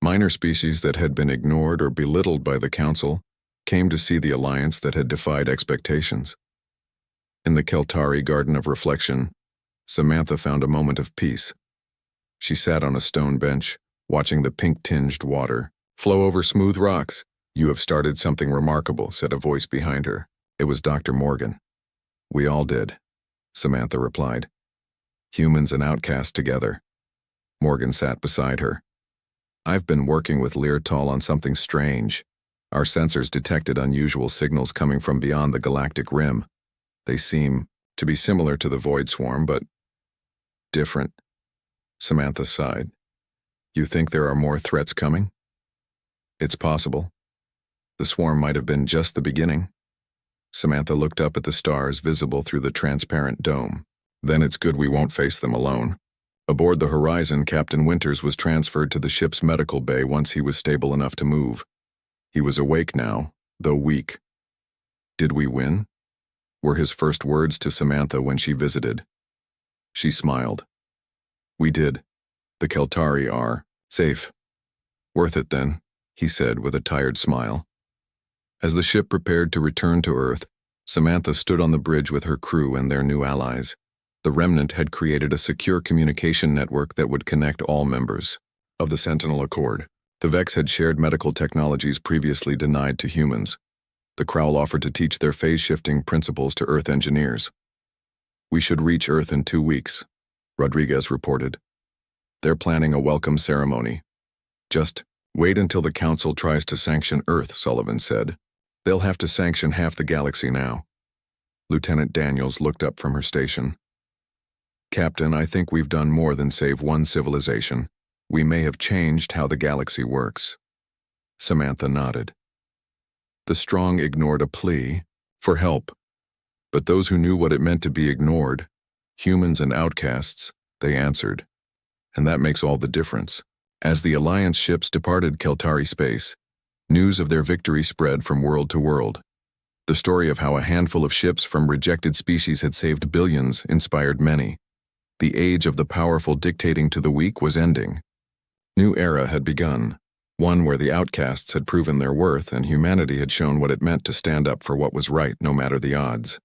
Minor species that had been ignored or belittled by the council came to see the alliance that had defied expectations. In the Keltari Garden of Reflection, Samantha found a moment of peace. She sat on a stone bench, watching the pink-tinged water flow over smooth rocks. You have started something remarkable, said a voice behind her. It was Dr. Morgan. We all did, Samantha replied. Humans and outcasts together. Morgan sat beside her. I've been working with Leartal on something strange. Our sensors detected unusual signals coming from beyond the galactic rim. They seem to be similar to the Void Swarm, but different. Samantha sighed. You think there are more threats coming? It's possible. The swarm might have been just the beginning. Samantha looked up at the stars visible through the transparent dome. Then it's good we won't face them alone. Aboard the Horizon, Captain Winters was transferred to the ship's medical bay once he was stable enough to move. He was awake now, though weak. Did we win? Were his first words to Samantha when she visited. She smiled. We did. The Keltari are safe. Worth it then, he said with a tired smile. As the ship prepared to return to Earth, Samantha stood on the bridge with her crew and their new allies. The Remnant had created a secure communication network that would connect all members of the Sentinel Accord. The Vex had shared medical technologies previously denied to humans. The Crowl offered to teach their phase-shifting principles to Earth engineers. We should reach Earth in 2 weeks, Rodriguez reported. They're planning a welcome ceremony. Just wait until the Council tries to sanction Earth, Sullivan said. They'll have to sanction half the galaxy now. Lieutenant Daniels looked up from her station. Captain, I think we've done more than save one civilization. We may have changed how the galaxy works. Samantha nodded. The strong ignored a plea for help, but those who knew what it meant to be ignored, humans and outcasts, they answered. And that makes all the difference. As the Alliance ships departed Keltari space, news of their victory spread from world to world. The story of how a handful of ships from rejected species had saved billions inspired many. The age of the powerful dictating to the weak was ending. New era had begun, one where the outcasts had proven their worth and humanity had shown what it meant to stand up for what was right no matter the odds.